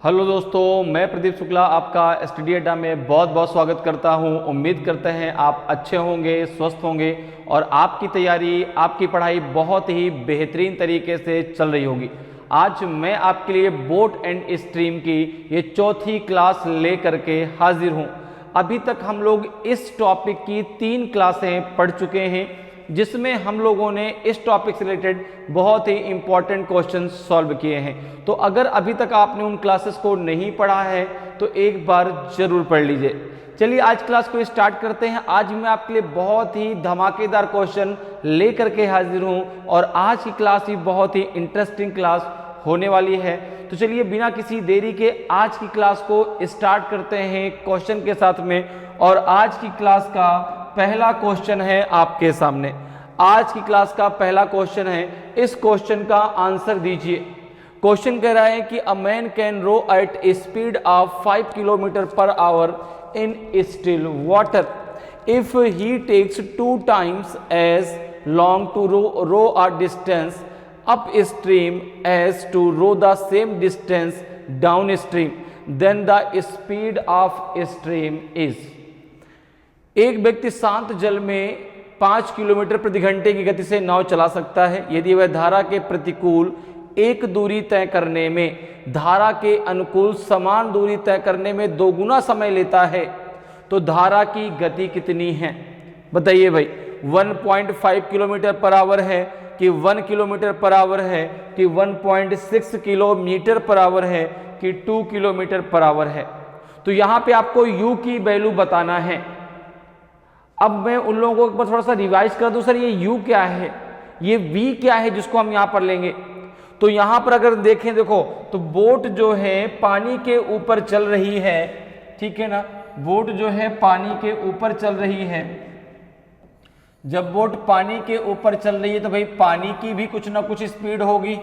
Hello दोस्तों, मैं प्रदीप शुक्ला आपका स्टडी अड्डा में बहुत बहुत स्वागत करता हूं। उम्मीद करते हैं आप अच्छे होंगे, स्वस्थ होंगे और आपकी तैयारी, आपकी पढ़ाई बहुत ही बेहतरीन तरीके से चल रही होगी। आज मैं आपके लिए बोट एंड स्ट्रीम की ये चौथी क्लास ले करके हाजिर हूं। अभी तक हम लोग इस टॉपिक की 3 क्लासें पढ़ चुके हैं, जिसमें हम लोगों ने इस टॉपिक से रिलेटेड बहुत ही इंपॉर्टेंट क्वेश्चन सॉल्व किए हैं। तो अगर अभी तक आपने उन क्लासेस को नहीं पढ़ा है तो एक बार जरूर पढ़ लीजिए। चलिए आज क्लास को स्टार्ट करते हैं। आज मैं आपके लिए बहुत ही धमाकेदार क्वेश्चन लेकर के हाजिर हूं और आज की क्लास भी बहुत ही इंटरेस्टिंग क्लास होने वाली है। तो चलिए बिना किसी देरी के आज की क्लास को स्टार्ट करते हैं क्वेश्चन के साथ में। और आज की क्लास का पहला क्वेश्चन है आपके सामने। आज की क्लास का पहला क्वेश्चन है, इस क्वेश्चन का आंसर दीजिए। क्वेश्चन कह रहा है कि a man can row at speed of 5 kilometre per hour in still water if he takes 2 times as long to row a distance up stream as to row the same distance down stream then the speed of stream is. एक व्यक्ति शांत जल में 5 kilometre प्रति घंटे की गति से नाव चला सकता है यदि वह धारा के प्रतिकूल एक दूरी तय करने में धारा के अनुकूल समान दूरी तय करने में 2 गुना समय लेता है तो धारा की गति कितनी है? बताइए भाई, 1.5 किलोमीटर पर आवर है कि 1 किलोमीटर पर आवर है कि 1.6 किलोमीटर पर आवर है कि 2 किलोमीटर पर आवर है? तो यहां पे आपको u की वैल्यू बताना है। अब मैं उन लोगों को एक बार थोड़ा सा रिवाइज कर दूं, सर ये u क्या है, ये v क्या है, जिसको हम यहां पर लेंगे। तो यहां पर अगर देखें, देखो तो बोट जो है पानी के ऊपर चल रही है, ठीक है ना, बोट जो है पानी के ऊपर चल रही है। जब बोट पानी के ऊपर चल रही है तो भाई पानी की भी कुछ ना कुछ स्पीड होगी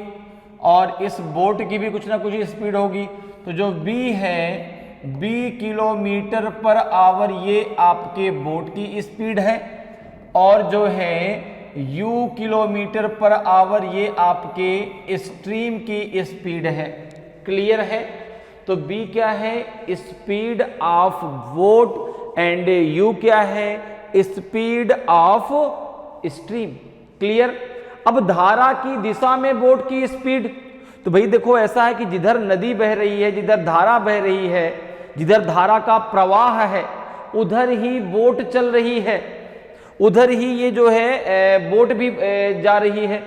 और इस बोट की भी कुछ ना कुछ स्पीड होगी। तो जो v है 20 किलोमीटर पर आवर ये आपके बोट की स्पीड है और जो है u किलोमीटर पर आवर ये आपके स्ट्रीम की स्पीड है। क्लियर है? तो b क्या है? Speed of boat and u क्या है? Speed of stream. क्लियर? अब धारा की दिशा में बोट की स्पीड, तो भाई देखो ऐसा है कि जिधर नदी बह रही है, जिधर धारा बह रही है, जिधर धारा का प्रवाह है उधर ही बोट चल रही है, उधर ही ये जो है बोट भी जा रही है।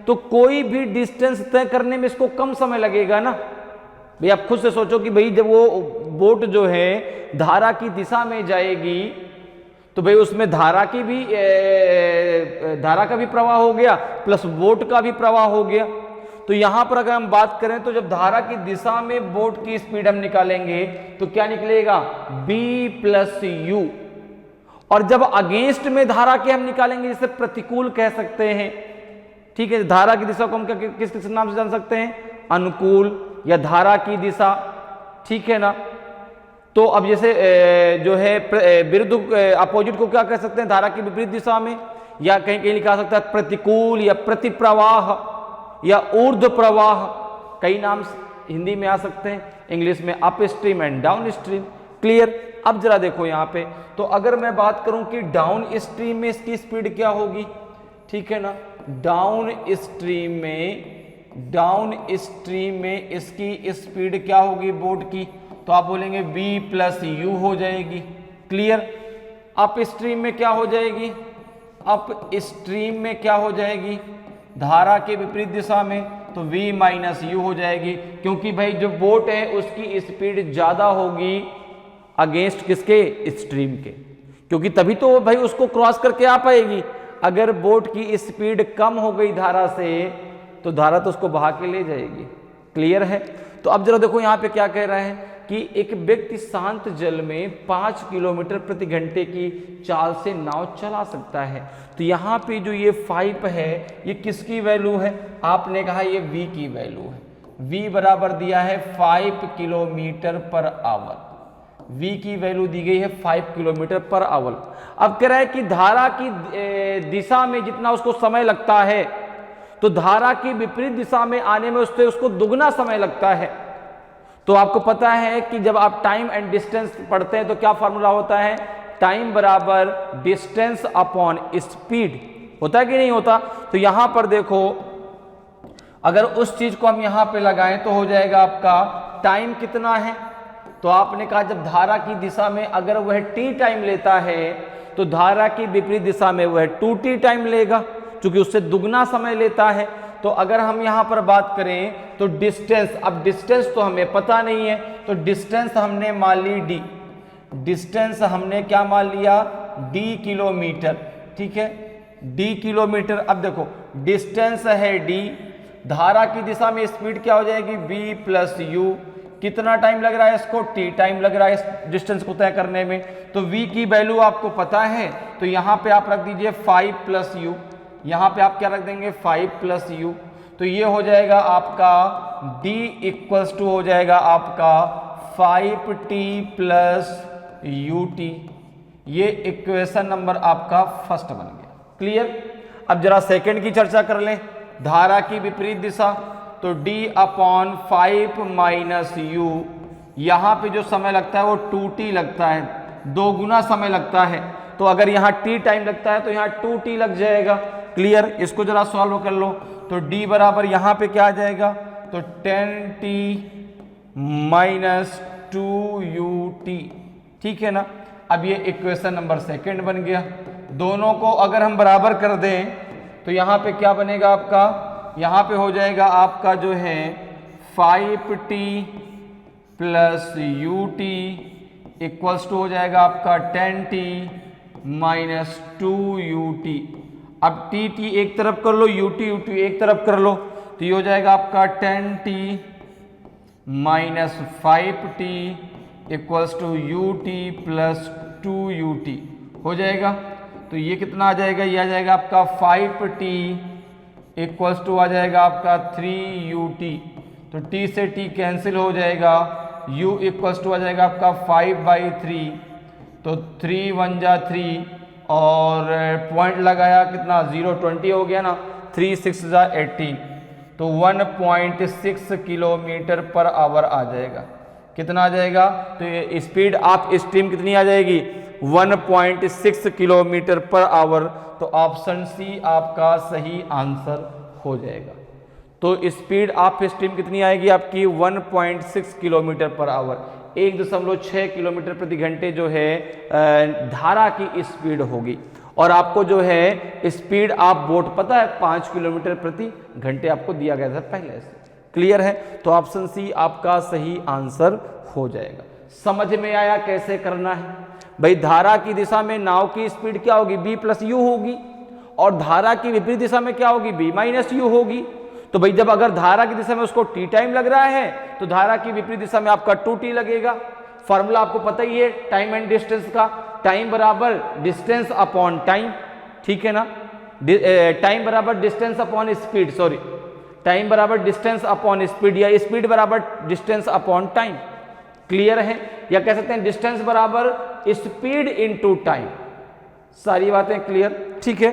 तो कोई भी डिस्टेंस तय करने में इसको कम समय लगेगा ना भाई। आप खुद से सोचो कि भाई जब वो बोट जो है धारा की दिशा में जाएगी तो भाई उसमें धारा का भी प्रवाह हो गया प्लस बोट का भी प्रवाह हो गया। तो यहां पर अगर हम बात करें तो जब धारा की दिशा में बोट की स्पीड हम निकालेंगे तो क्या निकलेगा? b plus u। और जब अगेंस्ट में धारा के हम निकालेंगे, जिसे प्रतिकूल कह सकते हैं, ठीक है। धारा की दिशा को हम किस किस नाम से जान सकते हैं? अनुकूल या धारा की दिशा, ठीक है ना। तो अब जैसे जो है विरुद्ध अपोजिट को क्या कह सकते हैं? धारा की विपरीत दिशा में, या कहीं कहीं लिखा सकता है प्रतिकूल या प्रतिप्रवाह या ऊर्ध्व प्रवाह। कई नाम हिंदी में आ सकते हैं, इंग्लिश में up stream and down stream. Clear? अब जरा देखो यहाँ पे, तो अगर मैं बात करूं कि डाउन स्ट्रीम में इसकी स्पीड क्या होगी, ठीक है ना, डाउन स्ट्रीम में इसकी स्पीड क्या होगी बोट की? तो आप बोलेंगे v प्लस यू हो जाएगी। क्लियर? अप स्ट्रीम में क्या हो जाएगी? अप स्ट्रीम में क्या हो जाएगी? धारा के विपरीत दिशा में तो v माइनस यू हो जाएगी, क्योंकि भाई जो बोट है उसकी स्पीड ज्यादा होगी अगेंस्ट किसके? स्ट्रीम के, क्योंकि तभी तो भाई उसको क्रॉस करके आ पाएगी। अगर बोट की स्पीड कम हो गई धारा से तो धारा तो उसको बहा के ले जाएगी। क्लियर है? तो अब जरा देखो यहाँ पे क्या कह रहा है कि एक व्यक्ति शांत जल में 5 किलोमीटर प्रति घंटे की चाल से नाव चला सकता है। तो यहाँ पे जो ये 5 है ये किसकी वैल्यू है? आपने कहा ये v की वैल्यू है। v बराबर दिया है 5 किलोमीटर पर आवर। v की वैल्यू दी गई है 5 किलोमीटर पर आवर। अब कह रहा है कि धारा की दिशा में जितना उसको समय लगता है तो धारा की विपरीत दिशा में आने में उसको दुगना समय लगता है। तो आपको पता है कि जब आप टाइम एंड डिस्टेंस पढ़ते हैं तो क्या फार्मूला होता है, टाइम बराबर डिस्टेंस अपॉन स्पीड, होता है कि नहीं होता। तो यहां पर देखो अगर उस चीज को हम यहां पे लगाएं तो हो जाएगा आपका टाइम कितना है, तो आपने कहा जब धारा की दिशा में अगर वह t टाइम लेता है तो धारा की विपरीत दिशा में वह 2t टाइम लेगा, क्योंकि उससे दुगना समय लेता है। तो अगर हम यहां पर बात करें तो डिस्टेंस, अब डिस्टेंस तो हमें पता नहीं है, तो डिस्टेंस हमने मान ली d, डिस्टेंस हमने क्या मान लिया d किलोमीटर, ठीक है, d किलोमीटर। अब देखो डिस्टेंस है d, धारा की दिशा में स्पीड क्या हो जाएगी v प्लस यू, कितना टाइम लग रहा है इसको, t टाइम लग रहा है इस डिस्टेंस को तय करने में। तो v की वैल्यू आपको पता है, तो यहां पे आप रख दीजिए 5 प्लस यू, यहां पे आप क्या रख देंगे 5 प्लस यू, तो ये हो जाएगा आपका d इक्वल्स टू हो जाएगा आपका 5t प्लस ut। ये इक्वेशन नंबर आपका फर्स्ट बन गया, क्लियर। अब जरा सेकंड की चर्चा कर लें, धारा की विपरीत दिशा, तो d अपॉन 5 माइनस यू, यहां पे जो समय लगता है वो 2t लगता है, 2 गुना समय लगता है। तो अगर यहाँ t टाइम लगता है तो यहाँ 2t लग जाएगा, क्लियर। इसको जरा सॉल्व कर लो, तो d बराबर यहाँ पे क्या आ जाएगा, तो 10t माइनस 2ut, ठीक है ना। अब ये इक्वेशन नंबर सेकंड बन गया। दोनों को अगर हम बराबर कर दें तो यहाँ पे क्या बनेगा आपका, यहाँ पे हो जाएगा आपका जो है 5t plus ut equals to हो जाएगा आपका 10t माइनस 2ut। अब t एक तरफ कर लो, ut एक तरफ कर लो, तो ये हो जाएगा आपका 10t minus 5t equals to ut plus 2ut हो जाएगा। तो ये कितना आ जाएगा, ये आ जाएगा आपका 5t इक्वल्स टू आ जाएगा आपका 3ut, तो t से t कैंसिल हो जाएगा, u इक्वल्स टू आ जाएगा आपका 5/3, तो 3 1 जा 3 और पॉइंट लगाया कितना 0, 20 हो गया ना, 3 6 जा 18, तो 1.6 किलोमीटर पर आवर आ जाएगा। कितना आ जाएगा, तो ये स्पीड ऑफ स्ट्रीम कितनी आ जाएगी 1.6 किलोमीटर पर आवर। तो ऑप्शन सी आपका सही आंसर हो जाएगा। तो स्पीड ऑफ स्ट्रीम कितनी आएगी आपकी 1.6 किलोमीटर पर आवर, 1.6 किलोमीटर प्रति घंटे जो है धारा की स्पीड होगी। और आपको जो है स्पीड ऑफ बोट पता है 5 किलोमीटर प्रति घंटे आपको दिया गया था पहले से, क्लियर है। तो ऑप्शन सी आपका सही आंसर हो जाएगा। समझ में आया कैसे करना है भाई। धारा की दिशा में नाव की स्पीड क्या होगी b प्लस यू होगी, और धारा की विपरीत दिशा में क्या होगी b माइनस यू होगी। तो भाई जब अगर धारा की दिशा में उसको t टाइम लग रहा है तो धारा की विपरीत दिशा में आपका 2t लगेगा। फॉर्मूला आपको पता ही है टाइम एंड डिस्टेंस का, टाइम बराबर डिस्टेंस अपॉन टाइम, ठीक है ना। टाइम बराबर distance upon speed, sorry time बराबर डिस्टेंस अपॉन स्पीड, या स्पीड बराबर डिस्टेंस अपॉन टाइम, क्लियर है। या कह सकते हैं डिस्टेंस बराबर स्पीड इनटू टाइम, सारी बातें क्लियर, ठीक है।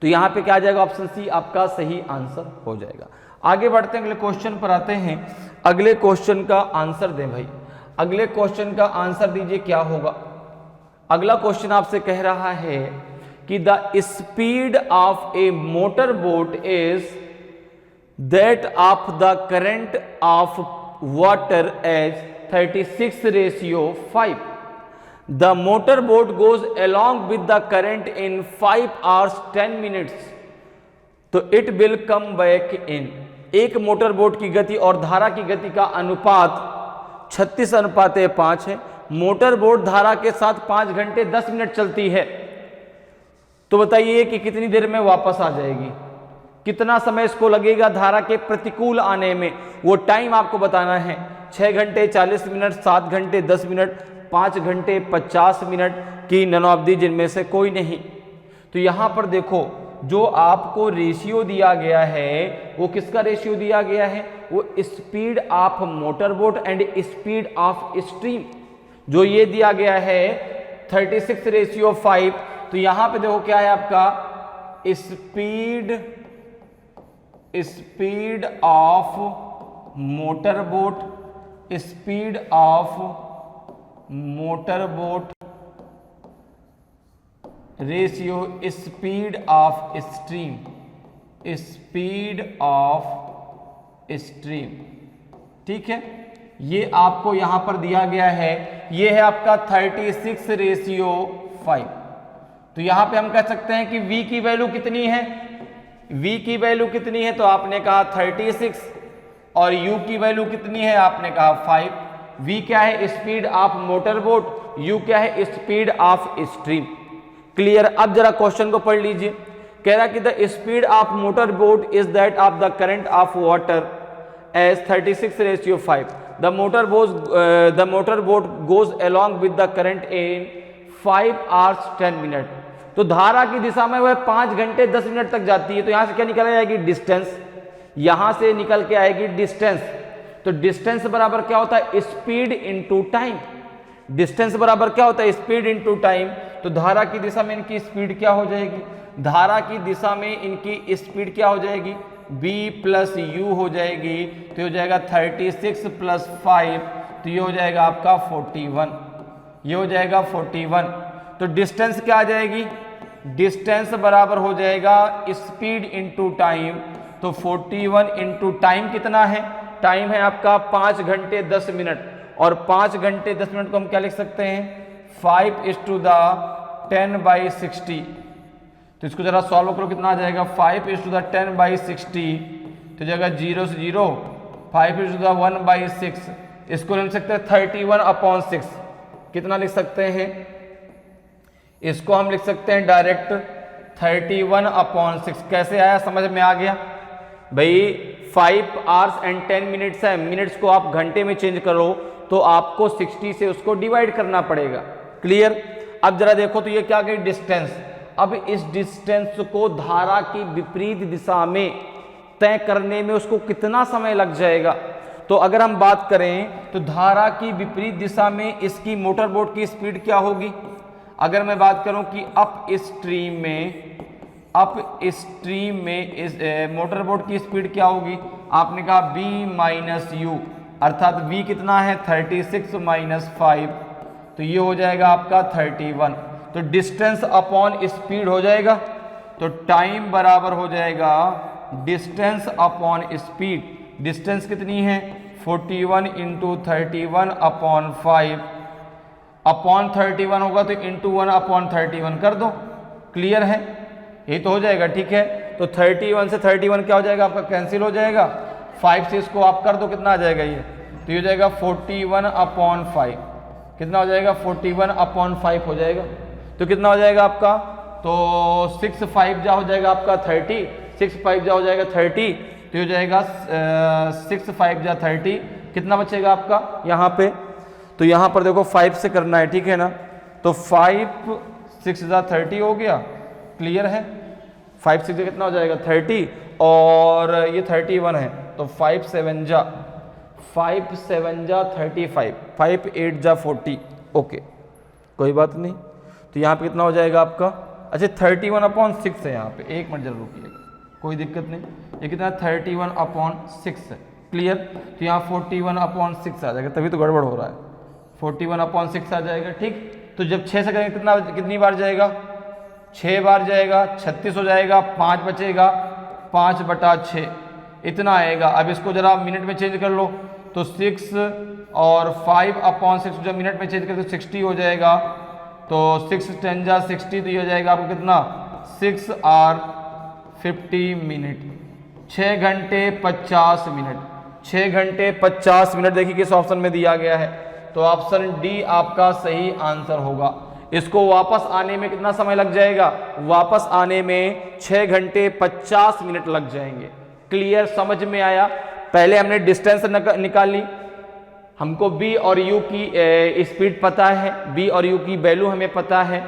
तो यहां पे क्या आ जाएगा, ऑप्शन सी आपका सही आंसर हो जाएगा। आगे बढ़ते हैं, अगले क्वेश्चन पर आते हैं। अगले क्वेश्चन का आंसर दें भाई, अगले क्वेश्चन का आंसर दीजिए क्या होगा। अगला क्वेश्चन आपसे कह रहा है कि the speed of a motor boat is that of the current of water as 36:5. The motor boat goes along with the current in 5 hours 10 minutes. तो it will come back in. एक motor boat की गति और धारा की गति का अनुपात 36:5 है। मोटर बोट धारा के साथ 5 घंटे 10 मिनट चलती है। तो बताइए कि कितनी देर में वापस आ जाएगी, कितना समय इसको लगेगा धारा के प्रतिकूल आने में, वो टाइम आपको बताना है। 6 घंटे 40 मिनट, 7 घंटे 10 मिनट, 5 घंटे 50 मिनट की ननौअवधि, जिनमें से कोई नहीं। तो यहां पर देखो जो आपको रेशियो दिया गया है वो किसका रेशियो दिया गया है, वो speed of motor boat and speed of stream, जो ये दिया गया है 36:5। तो यहां पे देखो क्या है आपका speed of motor boat speed of motor boat ratio speed of stream, speed of stream. ठीक है, ये आपको यहां पर दिया गया है, ये है आपका 36:5। तो यहां पे हम कह सकते हैं कि v की वैल्यू कितनी है, v की वैल्यू कितनी है, तो आपने कहा 36 और u की वैल्यू कितनी है, आपने कहा 5। v क्या है, speed of motor boat, u क्या है, स्पीड ऑफ स्ट्रीम। क्लियर। अब जरा क्वेश्चन को पढ़ लीजिए, कह रहा कि the speed of motor boat is that of the current of water as 36:5। The motor boat goes along with the current in 5 hours 10 minutes। तो धारा की दिशा में वह 5 घंटे 10 मिनट तक जाती है। तो यहां से क्या निकल आएगी, डिस्टेंस, यहां से निकल के आएगी डिस्टेंस। तो डिस्टेंस बराबर क्या होता है, स्पीड इनटू टाइम। डिस्टेंस बराबर क्या होता है, स्पीड इनटू टाइम। तो धारा की दिशा में इनकी स्पीड क्या हो जाएगी, धारा की दिशा में इनकी स्पीड क्या हो जाएगी, b प्लस यू हो जाएगी। तो हो जाएगा 36 प्लस 5, तो ये हो जाएगा आपका 41, ये हो जाएगा 41। तो डिस्टेंस क्या आ जाएगी, डिस्टेंस बराबर हो जाएगा स्पीड इनटू टाइम। तो 41 इनटू टाइम कितना है, टाइम है आपका 5 घंटे 10 मिनट, और 5 घंटे 10 मिनट को हम क्या लिख सकते हैं, 5:10/60। तो इसको जरा सॉल्व करो, कितना आ जाएगा, 5:10/60। तो जाएगा 0 से 0, 5:1/6। इसको लिख सकते हैं 31/6। कितना लिख सकते हैं, इसको हम लिख सकते हैं डायरेक्ट 31/6। कैसे आया, समझ में आ गया भाई। 5 hours and 10 minutes है, मिनट्स को आप घंटे में चेंज करो तो आपको 60 से उसको डिवाइड करना पड़ेगा। क्लियर। अब जरा देखो, तो ये क्या गई, डिस्टेंस। अब इस डिस्टेंस को धारा की विपरीत दिशा में तय करने में उसको कितना समय लग जाएगा। तो अगर हम बात करें तो धारा की विपरीत दिशा में इसकी मोटर बोट की स्पीड क्या होगी। अगर मैं बात करूं कि अप स्ट्रीम में इस मोटर बोट की स्पीड क्या होगी, आपने कहा b माइनस यू, अर्थात v कितना है 36 माइनस 5, तो ये हो जाएगा आपका 31। तो डिस्टेंस अपॉन स्पीड हो जाएगा, तो टाइम बराबर हो जाएगा डिस्टेंस अपॉन स्पीड। डिस्टेंस कितनी है, 41 इंटू 31 अपॉन 5, अपॉन 31 होगा तो इंटू 1 अपॉन 31 कर दो। क्लियर है, ये तो हो जाएगा। ठीक है, तो 31 से 31 क्या हो जाएगा आपका, कैंसिल हो जाएगा। 5 से इसको आप कर दो, कितना आ जाएगा ये, तो ये हो जाएगा 41/5। कितना हो जाएगा, 41/5 हो जाएगा। तो कितना हो जाएगा आपका, तो 6 5 जा हो जाएगा आपका 30, 6 5 जा हो जाएगा 30, तो हो जाएगा 6 5 जा 30। कितना बचेगा आपका यहाँ पे, तो यहाँ पर देखो 5 से करना है, ठीक है ना। तो 5 6 जा 30 हो गया। क्लियर है, 5 6 कितना हो जाएगा 30, और ये 31 है, तो 5 7 जा 35, 5 8 जा 40। ओके, कोई बात नहीं। तो यहाँ पे कितना हो जाएगा आपका, अच्छा 31/6 है यहाँ पे, एक मिनट जरूर रुकिएगा, कोई दिक्कत नहीं। ये कितना 31/6 है। क्लियर, तो यहाँ 41/6 आ जाएगा, तभी तो गड़बड़ हो रहा है। 41/6 आ जाएगा। ठीक, तो जब 6 से करेंगे कितनी बार जाएगा, 6 बार जाएगा, 36 हो जाएगा, 5 बचेगा, 5/6 इतना आएगा। अब इसको जरा मिनट में चेंज कर लो, तो 6 और 5/6 जब मिनट में चेंज करें तो 60 हो जाएगा। तो 6 10 जा 60, तो ये हो जाएगा आपको कितना, 6 hours 50 minutes, 6 घंटे 50 मिनट, 6 घंटे 50 मिनट। देखिए किस ऑप्शन में दिया गया है, तो ऑप्शन डी आपका सही आंसर होगा। इसको वापस आने में कितना समय लग जाएगा, वापस आने में 6 घंटे 50 मिनट लग जाएंगे। क्लियर, समझ में आया। पहले हमने डिस्टेंस निकाली, हमको b और u की स्पीड पता है, b और u की वैल्यू हमें पता है।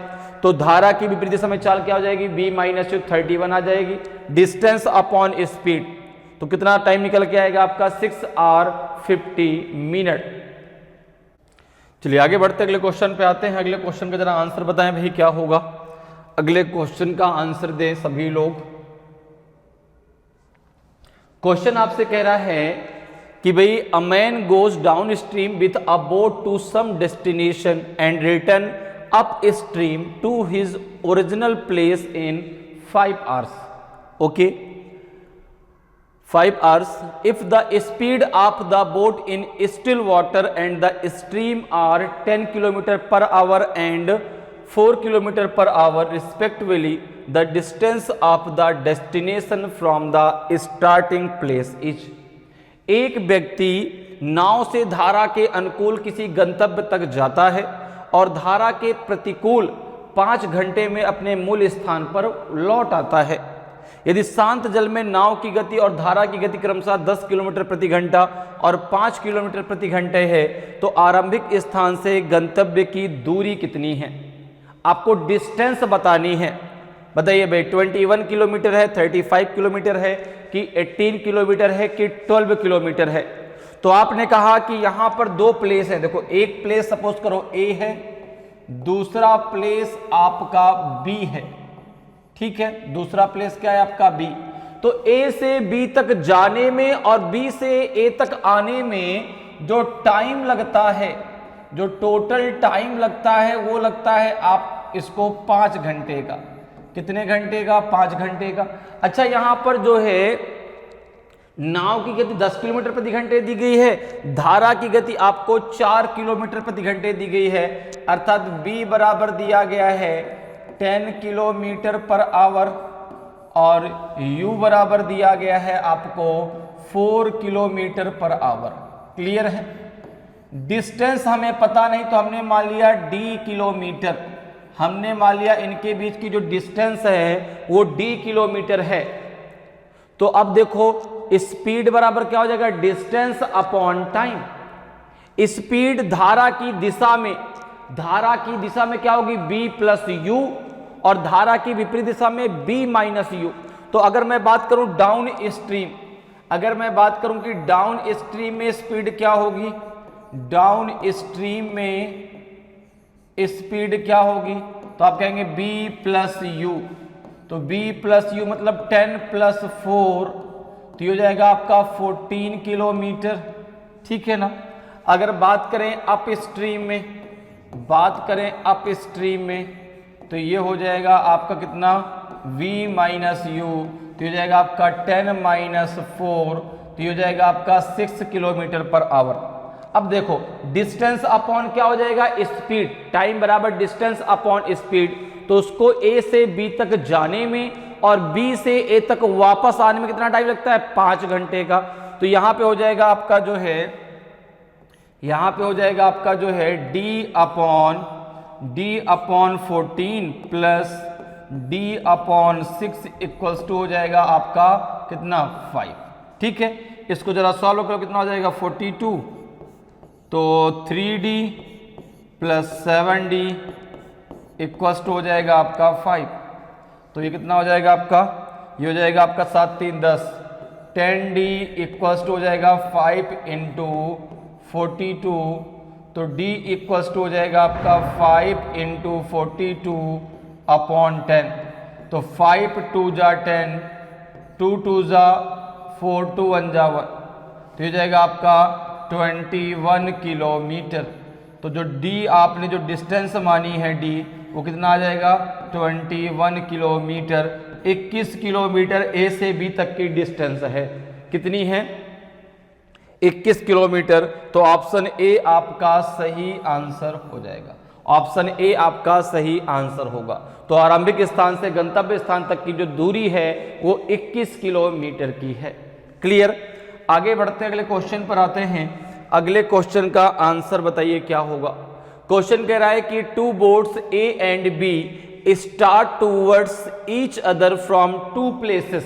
तो धारा की विपरीत दिशा में चाल क्या हो जाएगी, b माइनस 31 आ जाएगी। डिस्टेंस अपॉन स्पीड, तो कितना टाइम निकल के आएगा आपका 6 hours 50 minutes। चलिए आगे बढ़ते अगले क्वेश्चन पे आते हैं। अगले क्वेश्चन का जरा आंसर बताएं भाई क्या होगा। अगले क्वेश्चन का आंसर दें सभी लोग। क्वेश्चन आपसे कह रहा है कि भाई a man goes downstream with a boat to some destination and return upstream to his original place in 5 hours. Okay, 5 hours. If the speed of the boat in still water and the stream are 10 km per hour and 4 km per hour respectively, the distance of the destination from the starting place is. एक व्यक्ति नाव से धारा के अनुकूल किसी गंतव्य तक जाता है और धारा के प्रतिकूल 5 घंटे में अपने मूल स्थान पर लौट आता है। यदि शांत जल में नाव की गति और धारा की गति क्रमशः 10 किलोमीटर प्रति घंटा और 5 किलोमीटर प्रति घंटे है, तो आरंभिक स्थान से गंतव्य की दूरी कितनी है? आपको डिस्टेंस बतानी है। बताइए भाई, 21 किलोमीटर है, 35 किलोमीटर है कि 18 किलोमीटर है कि 12 किलोमीटर है? तो आपने कहा कि यहां पर 2 प्लेस है। देखो, एक प्लेस सपोज करो ए है, दूसरा प्लेस आपका बी है। ठीक है, दूसरा प्लेस क्या है आपका बी। तो ए से बी तक जाने में और बी से ए तक आने में जो टाइम लगता है, जो टोटल टाइम लगता है, वो लगता है आप इसको 5 घंटे का। कितने घंटे का? 5 घंटे का। अच्छा, यहां पर जो है नाव की गति 10 किलोमीटर प्रति घंटे दी गई है, धारा की गति आपको 4 किलोमीटर प्रति घंटे दी गई है, अर्थात बी बराबर दिया गया है 10 किलोमीटर पर आवर और u बराबर दिया गया है आपको 4 किलोमीटर पर आवर। क्लियर है? डिस्टेंस हमें पता नहीं तो हमने मान लिया d किलोमीटर। हमने मान लिया इनके बीच की जो डिस्टेंस है वो d किलोमीटर है। तो अब देखो, स्पीड बराबर क्या हो जाएगा? Distance upon time. स्पीड धारा की दिशा में क्या होगी? b प्लस यू, और धारा की विपरीत दिशा में b माइनस यू। तो अगर मैं बात करूं डाउन स्ट्रीम, अगर मैं बात करूं कि डाउन स्ट्रीम में स्पीड क्या होगी, डाउन स्ट्रीम में स्पीड क्या होगी, तो आप कहेंगे b प्लस यू। तो b प्लस यू मतलब 10 प्लस 4, तो ये हो जाएगा आपका 14 किलोमीटर। ठीक है ना? अगर बात करें अप स्ट्रीम में, तो ये हो जाएगा आपका कितना? v माइनस यू, तो ये हो जाएगा आपका 10 माइनस 4, तो ये हो जाएगा आपका 6 किलोमीटर पर आवर। अब देखो, डिस्टेंस अपॉन क्या हो जाएगा? स्पीड। टाइम बराबर डिस्टेंस अपॉन स्पीड। तो उसको a से b तक जाने में और b से a तक वापस आने में कितना टाइम लगता है? 5 घंटे का। तो यहां पे हो जाएगा आपका जो है, d upon 14 plus d upon 6 equals to हो जाएगा आपका कितना? 5। ठीक है, इसको जरा सॉल्व करो, कितना हो जाएगा? 42। तो 3d plus 7d equals to हो जाएगा आपका 5। तो ये कितना हो जाएगा आपका? ये हो जाएगा आपका 7 3 10। 10d इक्वल्स टू हो जाएगा 5 इंटू 42। तो d इक्वल्स टू हो जाएगा आपका 5 इंटू 42 अपॉन 10। तो 5 2 जा 10, 2 2 जा 4, 2 1 जा 1, तो ये जाएगा आपका 21 किलोमीटर। तो जो d आपने जो डिस्टेंस मानी है d, वो कितना आ जाएगा? 21 किलोमीटर। 21 किलोमीटर a से b तक की डिस्टेंस है। कितनी है? 21 किलोमीटर। तो ऑप्शन ए आपका सही आंसर हो जाएगा। ऑप्शन ए आपका सही आंसर होगा। तो आरंभिक स्थान से गंतव्य स्थान तक की जो दूरी है वो 21 किलोमीटर की है। क्लियर? आगे बढ़ते हैं, अगले क्वेश्चन पर आते हैं। अगले क्वेश्चन का आंसर बताइए क्या होगा। क्वेश्चन कह रहा है कि 2 boats A and B start towards each other from 2 places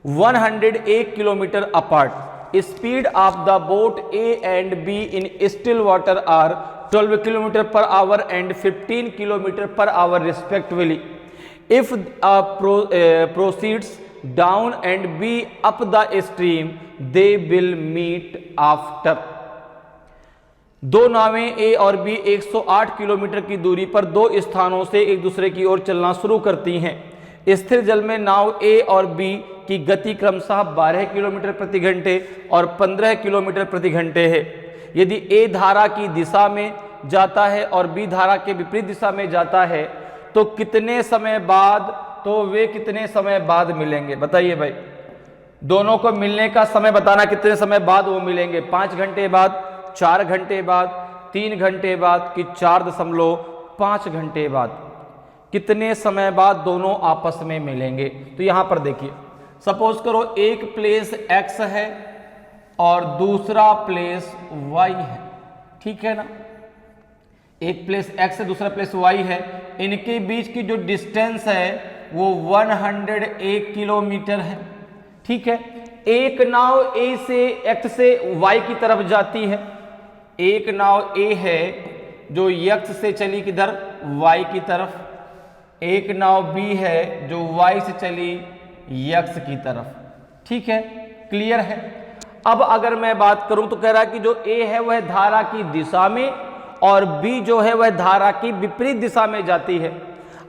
108 kilometre apart. Speed of the boat A and B in still water are 12 km per hour and 15 km per hour respectively. If proceeds down and B up the stream, they will meet after. दो नावें A और B 108 kilometre की दूरी पर 2 स्थानों से एक दूसरे की ओर चलना शुरू करती हैं। स्थिर जल में नाव A और B की गति क्रमशः 12 किलोमीटर प्रति घंटे और 15 किलोमीटर प्रति घंटे है। यदि ए धारा की दिशा में जाता है और बी धारा के विपरीत दिशा में जाता है तो कितने समय बाद, तो वे कितने समय बाद मिलेंगे? बताइए भाई, दोनों को मिलने का समय बताना, कितने समय बाद वो मिलेंगे? 5 घंटे बाद, 4 घंटे बाद, 3 घंटे बाद कि 4.5 घंटे बाद? कितने समय बाद दोनों आपस में मिलेंगे? तो यहां पर देखिए, सपोज करो एक प्लेस x है और दूसरा प्लेस y है, ठीक है ना? एक प्लेस x है, दूसरा प्लेस y है। इनके बीच की जो डिस्टेंस है वो 101 किलोमीटर है, ठीक है। एक नाव a से x से y की तरफ जाती है, एक नाव a है जो x से चली किधर? y की तरफ। एक नाव b है जो y से चली x की तरफ, ठीक है, क्लियर है। अब अगर मैं बात करूं तो कह रहा है कि जो a है वह धारा की दिशा में और b जो है वह धारा की विपरीत दिशा में जाती है।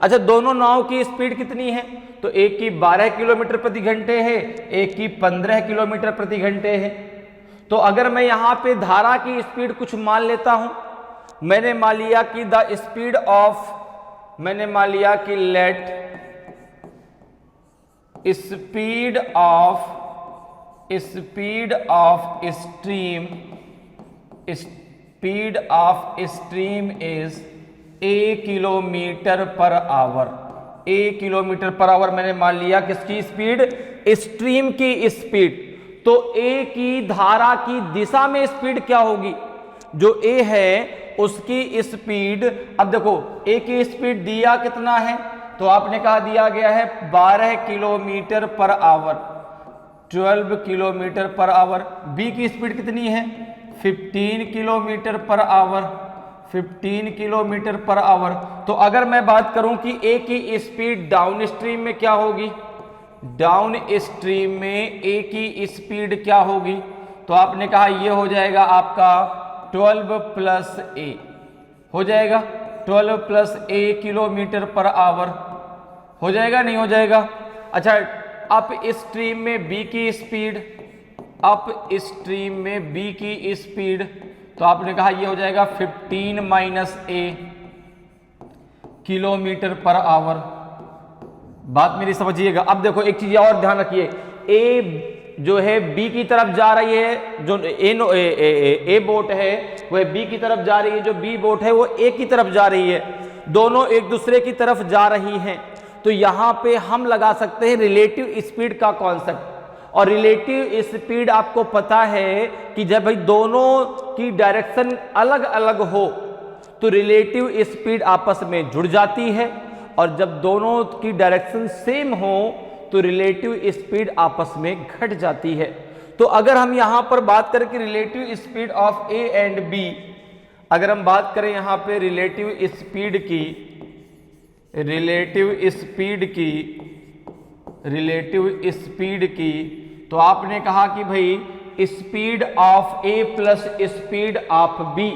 अच्छा, दोनों नाव की स्पीड कितनी है? तो एक की 12 किलोमीटर प्रति घंटे है, एक की 15 किलोमीटर प्रति घंटे है। तो अगर मैं यहां पे धारा की स्पीड कुछ मान लेता हूं, मैंने मान लिया कि द स्पीड ऑफ, मैंने मान लिया कि let speed of stream is a kilometre per our. a kilometre per our मैंने मान लिया किसकी स्पीड? स्ट्रीम की स्पीड। तो a की धारा की दिशा में स्पीड क्या होगी? जो a है उसकी स्पीड, अब देखो a की स्पीड दिया कितना है? तो आपने कहा दिया गया है 12 kilometre per our, 12 kilometre per our. b की स्पीड कितनी है? 15 kilometre per our, 15 kilometre per our. तो अगर मैं बात करूं कि a की स्पीड डाउन स्ट्रीम में क्या होगी? डाउन स्ट्रीम में a की स्पीड क्या होगी? तो आपने कहा ये हो जाएगा आपका 12 प्लस a, हो जाएगा 12 plus a kilometre per our, हो जाएगा नहीं हो जाएगा? अच्छा, अप स्ट्रीम में b की स्पीड, अप स्ट्रीम में b की स्पीड, तो आपने कहा ये हो जाएगा 15 minus a kilometre per our. बात मेरी समझिएगा। अब देखो एक चीज और ध्यान रखिए, a जो है b की तरफ जा रही है, जो a बोट है वह b की तरफ जा रही है, जो b बोट है वो a की तरफ जा रही है, दोनों एक दूसरे की तरफ जा रही हैं। तो यहां पे हम लगा सकते हैं रिलेटिव स्पीड का कॉन्सेप्ट। और रिलेटिव स्पीड आपको पता है कि जब भाई दोनों की डायरेक्शन अलग अलग हो तो रिलेटिव स्पीड आपस में जुड़ जाती है, और जब दोनों की डायरेक्शन सेम हो तो रिलेटिव स्पीड आपस में घट जाती है। तो अगर हम यहां पर बात करें कि relative speed of A and B, अगर हम बात करें यहां पे रिलेटिव स्पीड की, तो आपने कहा कि भाई speed of A plus speed of B,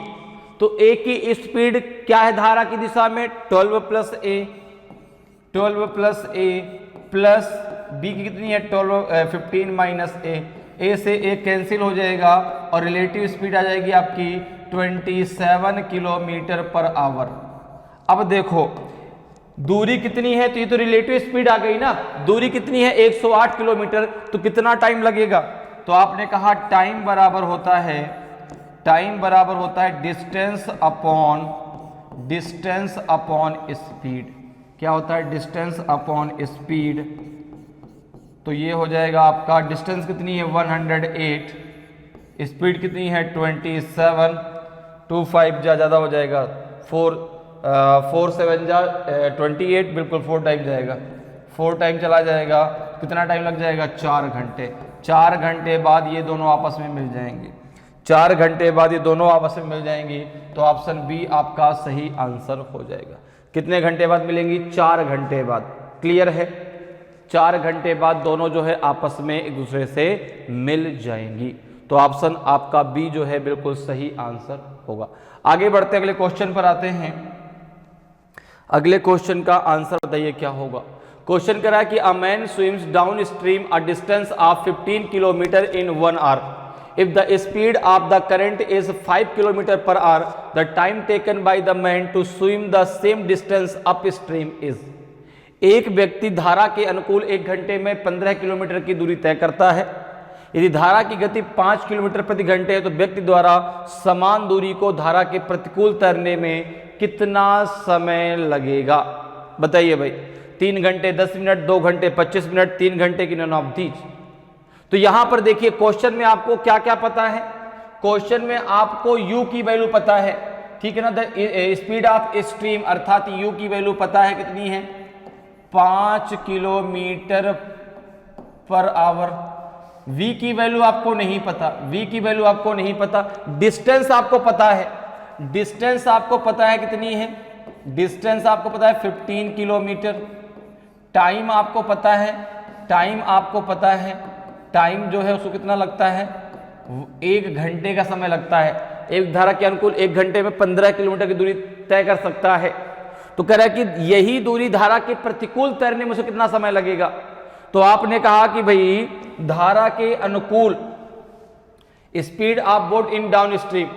तो ए की स्पीड क्या है धारा की दिशा में? 12 प्लस ए प्लस बी की कितनी है? 15 माइनस ए से ए कैंसिल हो जाएगा और रिलेटिव स्पीड आ जाएगी आपकी 27 किलोमीटर पर आवर। अब देखो दूरी कितनी है? तो ये तो रिलेटिव स्पीड आ गई ना। दूरी कितनी है? 108 किलोमीटर। तो कितना टाइम लगेगा? तो आपने कहा टाइम बराबर होता है डिस्टेंस अपॉन स्पीड। क्या होता है? Distance upon speed. तो ये हो जाएगा आपका, डिस्टेंस कितनी है? 108, स्पीड कितनी है? 27, 25 ज़्यादा हो जाएगा, 4 7 जा 28, बिल्कुल 4 टाइम जाएगा, 4 टाइम चला जाएगा। कितना टाइम लग जाएगा? 4 घंटे। 4 घंटे बाद ये दोनों आपस में मिल जाएंगे, 4 घंटे बाद ये दोनों आपस में मिल जाएंगी। तो ऑप्शन बी आपका सही आंसर हो जाएगा। कितने घंटे बाद मिलेंगी? 4 घंटे बाद। क्लियर है? 4 घंटे बाद दोनों जो है आपस में एक दूसरे से मिल जाएंगी। तो ऑप्शन आपका बी जो है बिल्कुल सही आंसर होगा। आगे बढ़ते अगले क्वेश्चन पर आते हैं। अगले क्वेश्चन का आंसर बताइए क्या होगा। क्वेश्चन करा है कि a man swims downstream a distance of 15 kilometre in 1 hour. If the speed of the current is 5 kilometre per hour, the time taken by the man to swim the same distance up stream is. एक व्यक्ति धारा के अनुकूल 1 घंटे में 15 kilometre की दूरी तय करता है। यदि धारा की गति 5 किलोमीटर प्रति घंटे है तो व्यक्ति द्वारा समान दूरी को धारा के प्रतिकूल तैरने में कितना समय लगेगा? बताइए भाई। 3 घंटे 10 मिनट, 2 घंटे 25 मिनट, 3 घंटे की नॉन ऑफ दीज। तो यहां पर देखिए क्वेश्चन में आपको क्या क्या पता है। क्वेश्चन में आपको u की वैल्यू पता है, ठीक है ना। द स्पीड ऑफ स्ट्रीम अर्थात u की वैल्यू पता है कितनी है, 5 किलोमीटर पर आवर। v की वैल्यू आपको नहीं पता, v की वैल्यू आपको नहीं पता। डिस्टेंस आपको पता है, डिस्टेंस आपको पता है कितनी है, डिस्टेंस आपको पता है 15 किलोमीटर। टाइम आपको पता है, टाइम आपको पता है, टाइम जो है उसको कितना लगता है, 1 घंटे का समय लगता है। एक धारा के अनुकूल 1 घंटे में 15 किलोमीटर की दूरी तय कर सकता है। तो कह रहा है कि यही दूरी धारा के प्रतिकूल तैरने में उसे कितना समय लगेगा। तो आपने कहा कि भाई धारा के अनुकूल speed of boat in down stream,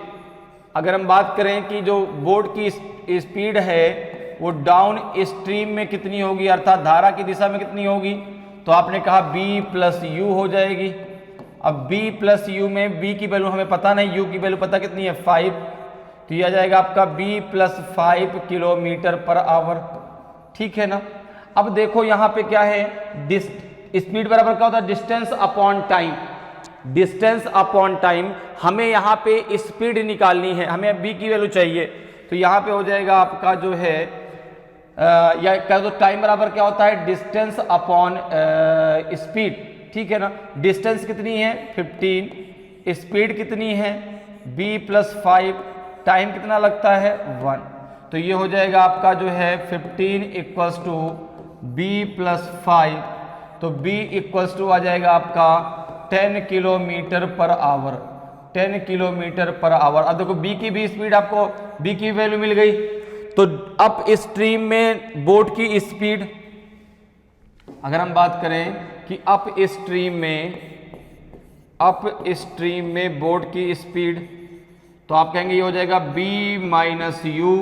अगर हम बात करें कि जो बोट की स्पीड है वो डाउन स्ट्रीम में कितनी होगी, अर्थात धारा की दिशा में कितनी होगी, तो आपने कहा b प्लस यू हो जाएगी। अब b प्लस यू में b की वैल्यू हमें पता नहीं, u की वैल्यू पता कितनी है 5, तो यह आ जाएगा आपका b plus 5 kilometre per our, ठीक है ना। अब देखो यहाँ पे क्या है, स्पीड बराबर क्या होता है, distance upon time. Distance upon time, हमें यहाँ पे स्पीड निकालनी है, हमें b की वैल्यू चाहिए। तो यहाँ पे हो जाएगा आपका जो है या कह दो टाइम बराबर क्या होता है, डिस्टेंस अपॉन स्पीड, ठीक है ना। डिस्टेंस कितनी है 15, स्पीड कितनी है b प्लस 5, टाइम कितना लगता है 1। तो ये हो जाएगा आपका जो है 15 इक्वल्स टू b प्लस 5, तो b इक्वल्स टू आ जाएगा आपका 10 kilometre per our, 10 kilometre per our. अब देखो b की भी स्पीड, आपको b की वैल्यू मिल गई। तो अप स्ट्रीम में बोट की स्पीड, अगर हम बात करें कि अप स्ट्रीम में बोट की स्पीड, तो आप कहेंगे ये हो जाएगा b माइनस यू।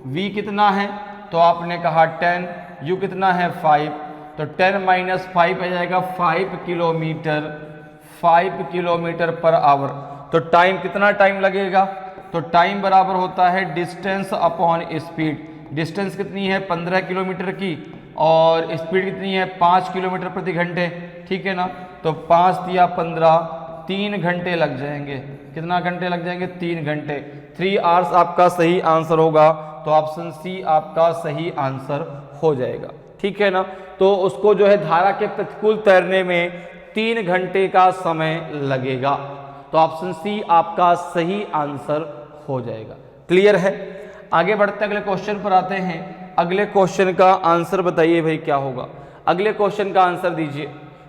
v कितना है, तो आपने कहा 10, u कितना है 5, तो 10 माइनस 5 आ जाएगा 5 किलोमीटर पर आवर। तो टाइम कितना टाइम लगेगा, तो टाइम बराबर होता है डिस्टेंस अपॉन स्पीड। डिस्टेंस कितनी है 15 किलोमीटर की और स्पीड कितनी है 5 किलोमीटर प्रति घंटे, ठीक है ना। तो 5 या 15, 3 घंटे लग जाएंगे। कितना घंटे लग जाएंगे, 3 घंटे। 3 आवर्स आपका सही आंसर होगा, तो ऑप्शन सी आपका सही आंसर हो जाएगा, ठीक है ना। तो उसको जो है धारा के प्रतिकूल तैरने में 3 घंटे का समय लगेगा, तो ऑप्शन सी आपका सही आंसर हो जाएगा। क्लियर है। आगे बढ़ते अगले क्वेश्चन पर आते हैं। अगले क्वेश्चन का आंसर बताइए भाई क्या होगा। अगले क्वेश्चन का आंसर दीजिए।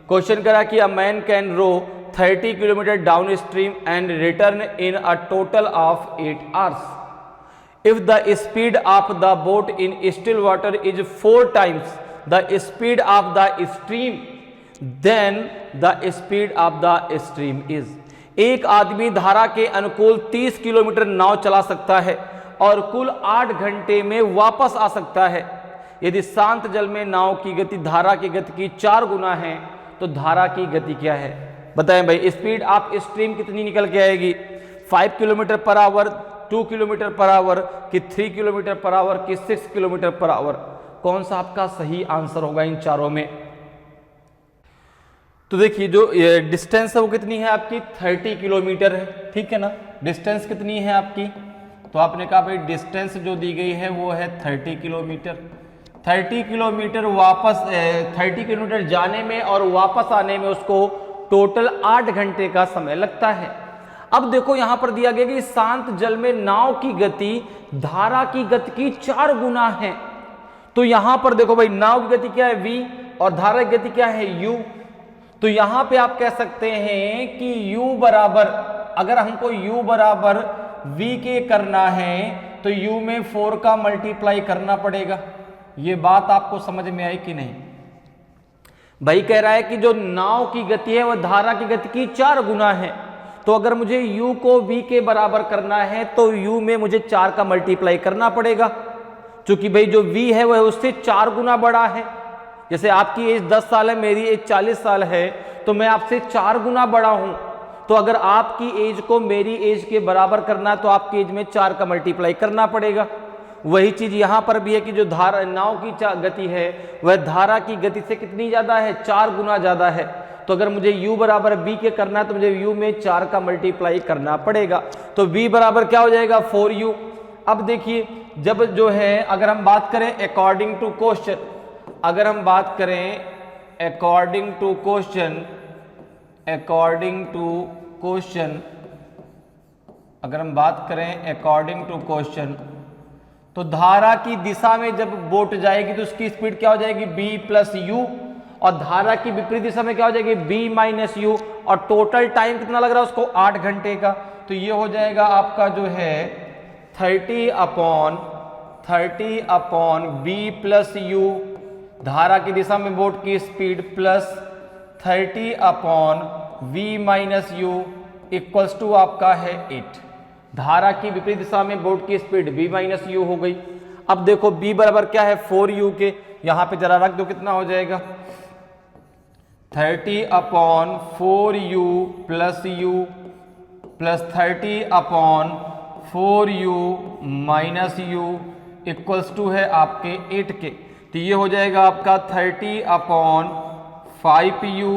क्वेश्चन करा कि a man can row 30 kilometre downstream and return in a total of 8 hours. If the speed of the boat in still water is 4 times the speed of the stream, then the speed of the stream is. एक आदमी धारा के अनुकूल 30 kilometre नाव चला सकता है और कुल 8 घंटे में वापस आ सकता है। यदि शांत जल में नाव की गति धारा की गति की 4 गुना है तो धारा की गति क्या है? बताएं भाई। स्पीड ऑफ स्ट्रीम कितनी निकल के आएगी, 5 kilometre per our, 2 kilometre per our, कि 3 किलोमीटर पर आवर, कि 6 किलोमीटर पर आवर। कौन सा आपका सही आंसर होगा इन चारों में? तो देखिए जो डिस्टेंस है वो कितनी है आपकी, 30 किलोमीटर है, ठीक है ना। डिस्टेंस कितनी है आपकी, तो आपने कहा भाई डिस्टेंस जो दी गई है वो है 30 किलोमीटर। 30 किलोमीटर वापस 30 किलोमीटर जाने में और वापस आने में उसको टोटल 8 घंटे का समय लगता है। अब देखो यहां पर दिया गया कि शांत जल में नाव की गति धारा की गति की 4 गुना है। तो यहां पर देखो भाई नाव की गति क्या है v और धारा की गति क्या है u। तो यहां पे आप कह सकते हैं कि u बराबर, अगर हमको u बराबर v के करना है तो u में 4 का मल्टीप्लाई करना पड़ेगा। ये बात आपको समझ में आई कि नहीं? भाई कह रहा है कि जो नाव की गति है वह धारा की गति की 4 गुना है। तो अगर मुझे u को v के बराबर करना है तो u में मुझे 4 का मल्टीप्लाई करना पड़ेगा, क्योंकि भाई जो v है वह उससे 4 गुना बड़ा है। जैसे आपकी एज 10 साल है, मेरी एज 40 साल है, तो मैं आपसे 4 गुना बड़ा हूं। तो अगर आपकी एज को मेरी एज के बराबर करना है तो आपकी एज में 4 का मल्टीप्लाई करना पड़ेगा। वही चीज यहां पर भी है कि जो धारा नाव की गति है वह धारा की गति से कितनी ज्यादा है, 4 गुना ज्यादा है। तो अगर मुझे u बराबर b के करना है तो मुझे u में 4 का मल्टीप्लाई करना पड़ेगा। तो v बराबर क्या हो जाएगा, 4u। अब देखिए जब जो है अगर हम बात करें अकॉर्डिंग टू क्वेश्चन, अगर हम बात करें अकॉर्डिंग टू क्वेश्चन, अगर हम बात करें अकॉर्डिंग टू क्वेश्चन, तो धारा की दिशा में जब बोट जाएगी तो उसकी स्पीड क्या हो जाएगी, b प्लस यू, और धारा की विपरीत दिशा में क्या हो जाएगी, b माइनस यू, और टोटल टाइम कितना लग रहा है उसको, 8 घंटे का। तो ये हो जाएगा आपका जो है 30 अपॉन b प्लस यू, धारा की दिशा में बोट की speed, plus 30 upon v minus u equals to आपका है 8। धारा की विपरीत दिशा में बोट की स्पीड v माइनस यू हो गई। अब देखो b बराबर क्या है, 4u के, यहां पे जरा रख दो, कितना हो जाएगा 30 अपॉन 4u प्लस यू प्लस 30 अपॉन 4u minus u equals to है आपके 8 के। तो ये हो जाएगा आपका 30 upon 5u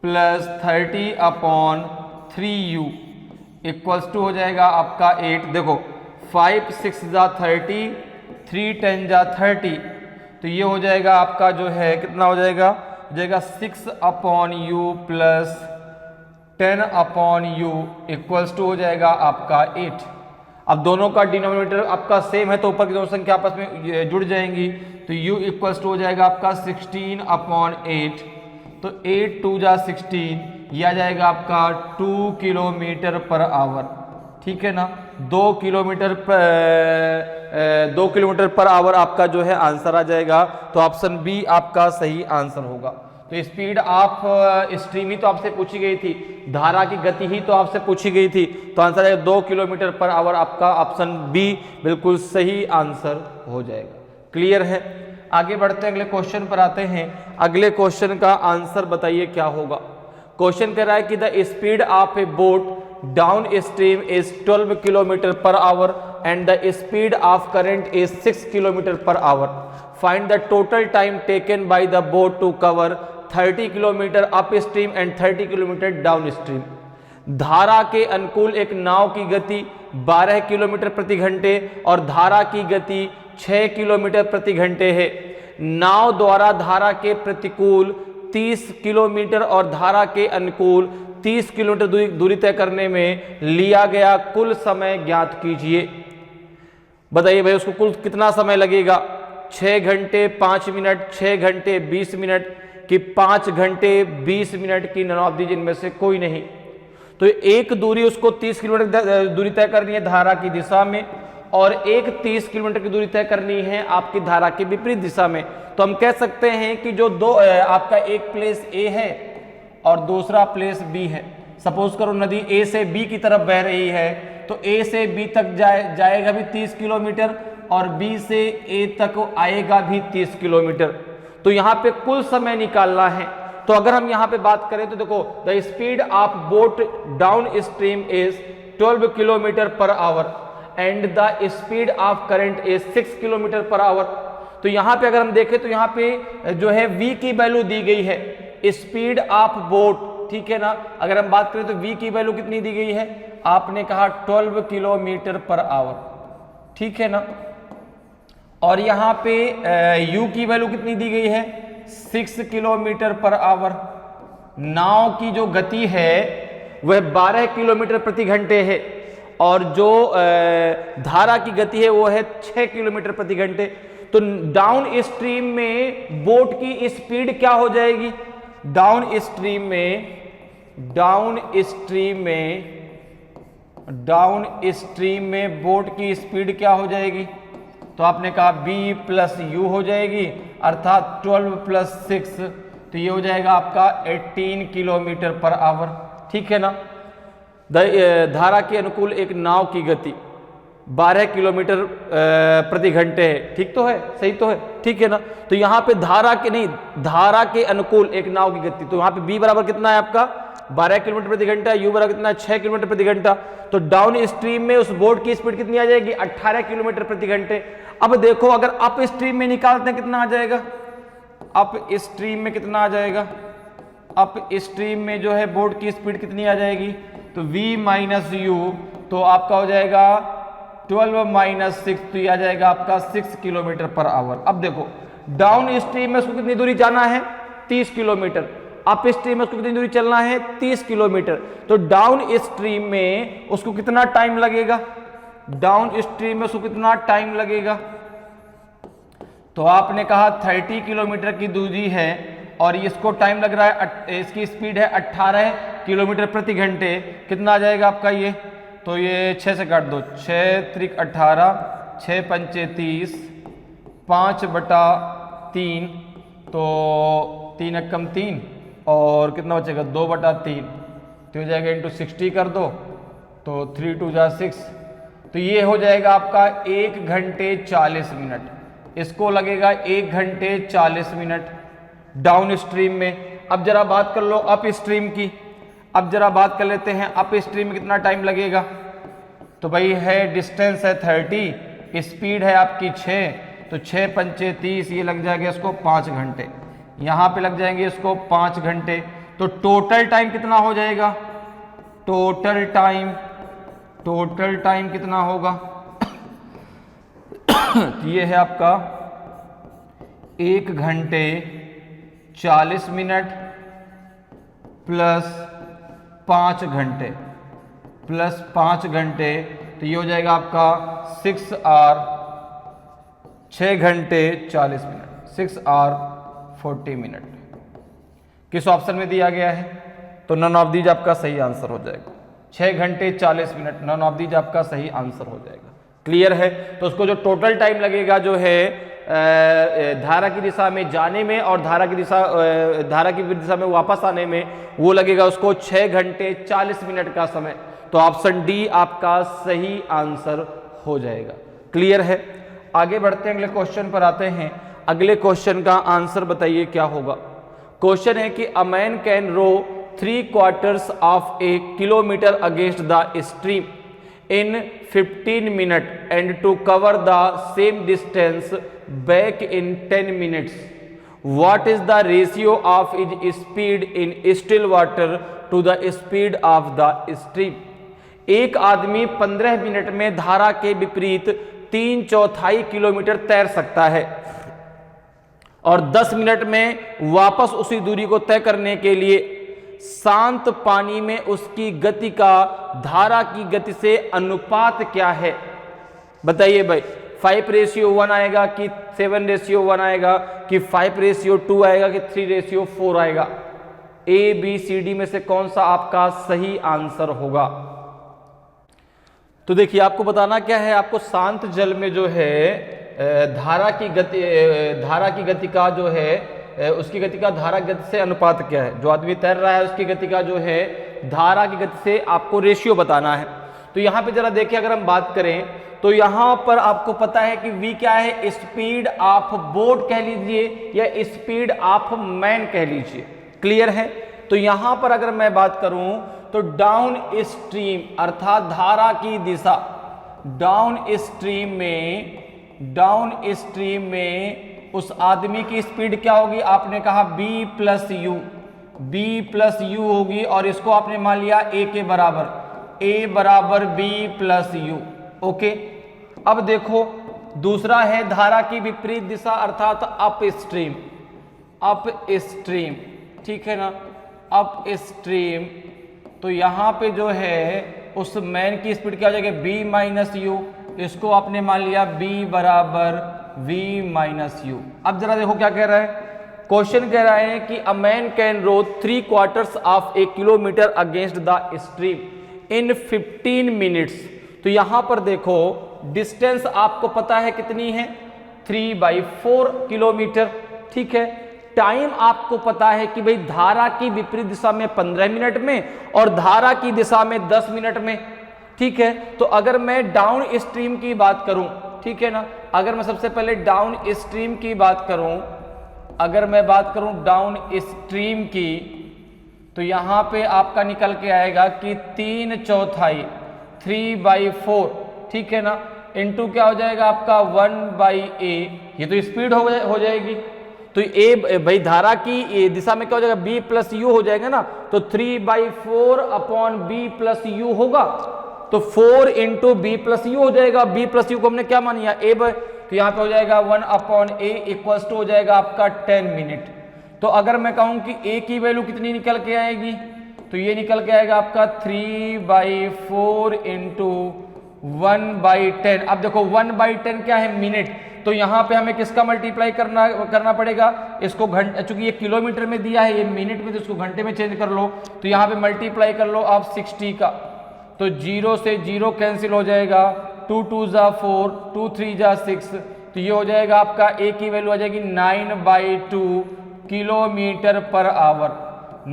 plus 30 upon 3u equals to हो जाएगा आपका 8। देखो 5 6 जा 30, 3 10 जा 30, तो ये हो जाएगा आपका जो है कितना हो जाएगा, 6 upon u plus 10 upon u equals to हो जाएगा आपका 8। अब दोनों का डिनोमिनेटर आपका सेम है तो ऊपर की दोनों संख्या आपस में जुड़ जाएंगी, तो u इक्वल्स टू हो जाएगा आपका 16 अपॉन 8, तो 8 2 जा 16, यह आ जाएगा आपका 2 किलोमीटर पर आवर। ठीक है ना, 2 किलोमीटर पर आवर आपका जो है आंसर आ जाएगा। तो ऑप्शन बी आपका सही आंसर होगा। तो स्पीड ऑफ स्ट्रीम ही तो आपसे पूछी गई थी, धारा की गति ही तो आपसे पूछी गई थी, तो आंसर है 2 किलोमीटर पर आवर, आपका ऑप्शन बी बिल्कुल सही आंसर हो जाएगा। क्लियर है, आगे बढ़ते हैं, अगले क्वेश्चन पर आते हैं। अगले क्वेश्चन का आंसर बताइए क्या होगा। क्वेश्चन कह रहा है कि the speed of a boat downstream is 12 kilometre per hour and the speed of current is 6 kilometre per hour. Find the total time taken by the boat to cover 30 kilometre upstream and 30 kilometre downstream. धारा के अनुकूल एक नाव की गति 12 kilometre प्रति घंटे और धारा की गति 6 किलोमीटर प्रति घंटे है। नाव द्वारा धारा के प्रतिकूल 30 किलोमीटर और धारा के अनुकूल 30 किलोमीटर दूरी तय करने में लिया गया कुल समय ज्ञात कीजिए। बताइए भाई उसको कुल कितना समय लगेगा, 6 घंटे 5 मिनट, 6 घंटे 20 मिनट कि 5 घंटे 20 मिनट की नॉन जिनमें से कोई नहीं। तो एक दूरी उसको 30 किलोमीटर दूरी तय करनी है धारा की दिशा में, और एक 30 किलोमीटर की दूरी तय करनी है आपकी धारा की विपरीत दिशा में। तो हम कह सकते हैं कि जो दो आपका एक प्लेस ए है और दूसरा प्लेस बी है। सपोज करो नदी ए से बी की तरफ बह रही है, तो ए से बी तक जाएगा भी 30 किलोमीटर और बी से ए तक आएगा भी 30 किलोमीटर। तो यहाँ पे कुल समय निकालना है। तो अगर हम यहाँ पे बात करें तो देखो the speed of boat downstream is 12 kilometre per hour and the speed of current is 6 kilometre per our. तो यहाँ पे अगर हम देखें तो यहाँ पे जो है v की वैल्यू दी गई है, स्पीड ऑफ बोट, ठीक है ना। अगर हम बात करें तो v की वैल्यू कितनी दी गई है, आपने कहा 12 किलोमीटर पर आवर, ठीक है ना। और यहाँ पे u की वैल्यू कितनी दी गई है, 6 किलोमीटर पर आवर। नाव की जो गति है वह 12 किलोमीटर प्रति घंटे है और जो धारा की गति है वो है 6 किलोमीटर प्रति घंटे। तो डाउन स्ट्रीम में बोट की स्पीड क्या हो जाएगी, डाउन स्ट्रीम में बोट की स्पीड क्या हो जाएगी, तो आपने कहा b प्लस यू हो जाएगी, अर्थात 12 प्लस 6 तो ये हो जाएगा आपका 18 किलोमीटर पर आवर, ठीक है ना। धारा के अनुकूल एक नाव की गति 12 किलोमीटर प्रति घंटे है, ठीक तो है, सही तो है, ठीक है ना। तो यहाँ पे धारा के अनुकूल एक नाव की गति, तो यहाँ पे बी बराबर कितना है आपका 12 किलोमीटर प्रति घंटा, यू बराबर कितना है 6 किलोमीटर प्रति घंटा। तो डाउन स्ट्रीम में उस बोट की स्पीड कितनी आ जाएगी 18 किलोमीटर प्रति घंटे। अब देखो अगर अप स्ट्रीम में निकालते हैं कितना आ जाएगा, अप स्ट्रीम में कितना आ जाएगा, अप स्ट्रीम में जो है बोट की स्पीड कितनी आ जाएगी, तो v माइनस यू, तो आपका हो जाएगा 12 माइनस 6, तो ये आ जाएगा आपका 6 किलोमीटर पर आवर। अब देखो डाउन स्ट्रीम में उसको कितनी दूरी जाना है 30 किलोमीटर, अप स्ट्रीम में उसको कितनी दूरी चलना है 30 किलोमीटर। तो डाउन स्ट्रीम में उसको कितना टाइम लगेगा, डाउन स्ट्रीम में उसको कितना टाइम लगेगा, तो आपने कहा 30 किलोमीटर की दूरी है और इसको टाइम लग रहा है, इसकी स्पीड है 18 किलोमीटर प्रति घंटे, कितना आ जाएगा आपका ये, तो ये 6 से काट दो, 6 त्रिक 18, 6 पंचे 30, 5/3, तो 3 एकम 3 और कितना बचेगा 2/3, तो हो जाएगा इंटू 60 कर दो, तो 3 2 जा 6, तो ये हो जाएगा आपका 1 घंटे 40 मिनट, इसको लगेगा 1 घंटे 40 मिनट डाउन स्ट्रीम में। अब जरा बात कर लो अप स्ट्रीम की, अब जरा बात कर लेते हैं अप स्ट्रीम में कितना टाइम लगेगा, तो भाई है डिस्टेंस है 30, स्पीड है आपकी 6, तो 6 पंचे 30, ये लग जाएगा इसको 5 घंटे, यहाँ पे लग जाएंगे इसको 5 घंटे। तो टोटल टाइम कितना हो जाएगा, टोटल टाइम कितना होगा ये है आपका 1 घंटे 40 मिनट प्लस 5 घंटे, तो ये हो जाएगा आपका 6 आवर 6 घंटे 40 मिनट, 6 आवर 40 मिनट। किस ऑप्शन में दिया गया है, तो नन ऑफ दीज आपका सही आंसर हो जाएगा, 6 घंटे 40 मिनट, नन ऑफ दीज आपका सही आंसर हो जाएगा। क्लियर है। तो उसको जो टोटल टाइम लगेगा जो है धारा की दिशा में जाने में और धारा की दिशा में वापस आने में, वो लगेगा उसको 6 घंटे 40 मिनट का समय। तो ऑप्शन डी आपका सही आंसर हो जाएगा। क्लियर है। आगे बढ़ते हैं, अगले क्वेश्चन पर आते हैं। अगले क्वेश्चन का आंसर बताइए क्या होगा। क्वेश्चन है कि a man can row 3/4 of a kilometre against the stream in 15 minutes and to cover the same distance back in 10 minutes. What is the ratio of his speed in still water to the speed of the stream? एक आदमी 15 minute में धारा के विपरीत 3/4 kilometre तैर सकता है और 10 मिनट में वापस उसी दूरी को तय करने के लिए शांत पानी में उसकी गति का धारा की गति से अनुपात क्या है। बताइए भाई, 5:1 आएगा कि 7:1 आएगा कि 5:2 आएगा कि 3:4 आएगा। ए बी सी डी में से कौन सा आपका सही आंसर होगा। तो देखिए, आपको बताना क्या है, आपको शांत जल में जो है धारा की गति का जो है उसकी गति का धारा गति से अनुपात क्या है। जो आदमी तैर रहा है उसकी गति का जो है धारा की गति से आपको रेशियो बताना है। तो यहाँ पे जरा देखिए, अगर हम बात करें तो यहाँ पर आपको पता है कि v क्या है, स्पीड ऑफ बोट कह लीजिए या स्पीड ऑफ मैन कह लीजिए। क्लियर है। तो यहाँ पर अगर मैं बात करूं तो डाउन स्ट्रीम अर्थात धारा की दिशा, डाउन स्ट्रीम में उस आदमी की स्पीड क्या होगी, आपने कहा b प्लस यू होगी और इसको आपने मान लिया a के बराबर, a बराबर b प्लस यू। ओके। अब देखो, दूसरा है धारा की विपरीत दिशा अर्थात अप स्ट्रीम, ठीक है ना, अप स्ट्रीम। तो यहाँ पे जो है उस मैन की स्पीड क्या हो जाएगी, b माइनस यू, इसको आपने मान लिया b बराबर v माइनस यू। अब जरा देखो क्या कह रहा है, क्वेश्चन कह रहा है कि a man can row 3/4 of a kilometre against the stream in 15 minutes. तो यहां पर देखो डिस्टेंस आपको पता है कितनी है, 3/4 किलोमीटर। ठीक है। टाइम आपको पता है कि भाई धारा की विपरीत दिशा में 15 मिनट में और धारा की दिशा में 10 मिनट में, ठीक है। तो अगर मैं डाउन स्ट्रीम की बात करूं, ठीक है ना, अगर मैं सबसे पहले डाउन स्ट्रीम की बात करूं, अगर मैं बात करूं डाउन स्ट्रीम की, तो यहां पे आपका निकल के आएगा कि 3/4 3/4, ठीक है ना, इनटू क्या हो जाएगा आपका 1/a, ये तो स्पीड हो जाएगी। तो ए भाई धारा की दिशा में क्या हो जाएगा, b प्लस यू हो जाएगा ना, तो 3/4 अपॉन b प्लस यू होगा, तो 4 इंटू बी प्लस यू हो जाएगा। b प्लस यू को हमने क्या मान लिया, ए, तो यहां पे हो जाएगा 1/a इक्वल्स टू हो जाएगा आपका 10 मिनट। तो अगर मैं कहूं कि a की वैल्यू कितनी निकल के आएगी, तो ये निकल के आएगा आपका 3/4 इंटू 1/10। अब देखो 1/10 क्या है, मिनट, तो यहां पे हमें किसका मल्टीप्लाई करना पड़ेगा, इसको घंटे, चूंकि ये किलोमीटर में दिया है, ये मिनट में, तो इसको घंटे में चेंज कर लो, तो यहां पे मल्टीप्लाई कर लो आप 60 का, तो 0 से 0 कैंसिल हो जाएगा, 2 2 जा 4, 2 3 जा 6, तो ये हो जाएगा आपका ए की वैल्यू आ जाएगी 9/2 kilometre per our,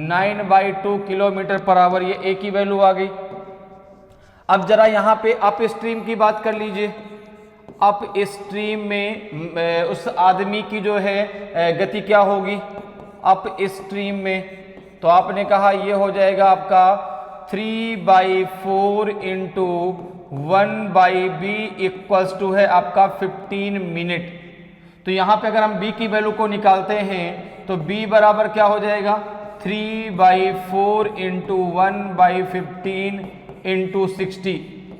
9/2 kilometre per our, ये ए की वैल्यू आ गई। अब जरा यहां पे अप स्ट्रीम की बात कर लीजिए। अप स्ट्रीम में उस आदमी की जो है गति क्या होगी अप स्ट्रीम में, तो आपने कहा ये हो जाएगा आपका 3/4 इंटू 1/b इक्वल्स टू है आपका 15 मिनट। तो यहां पे अगर हम b की वैल्यू को निकालते हैं तो b बराबर क्या हो जाएगा, 3/4 इंटू 1/15 इंटू 60,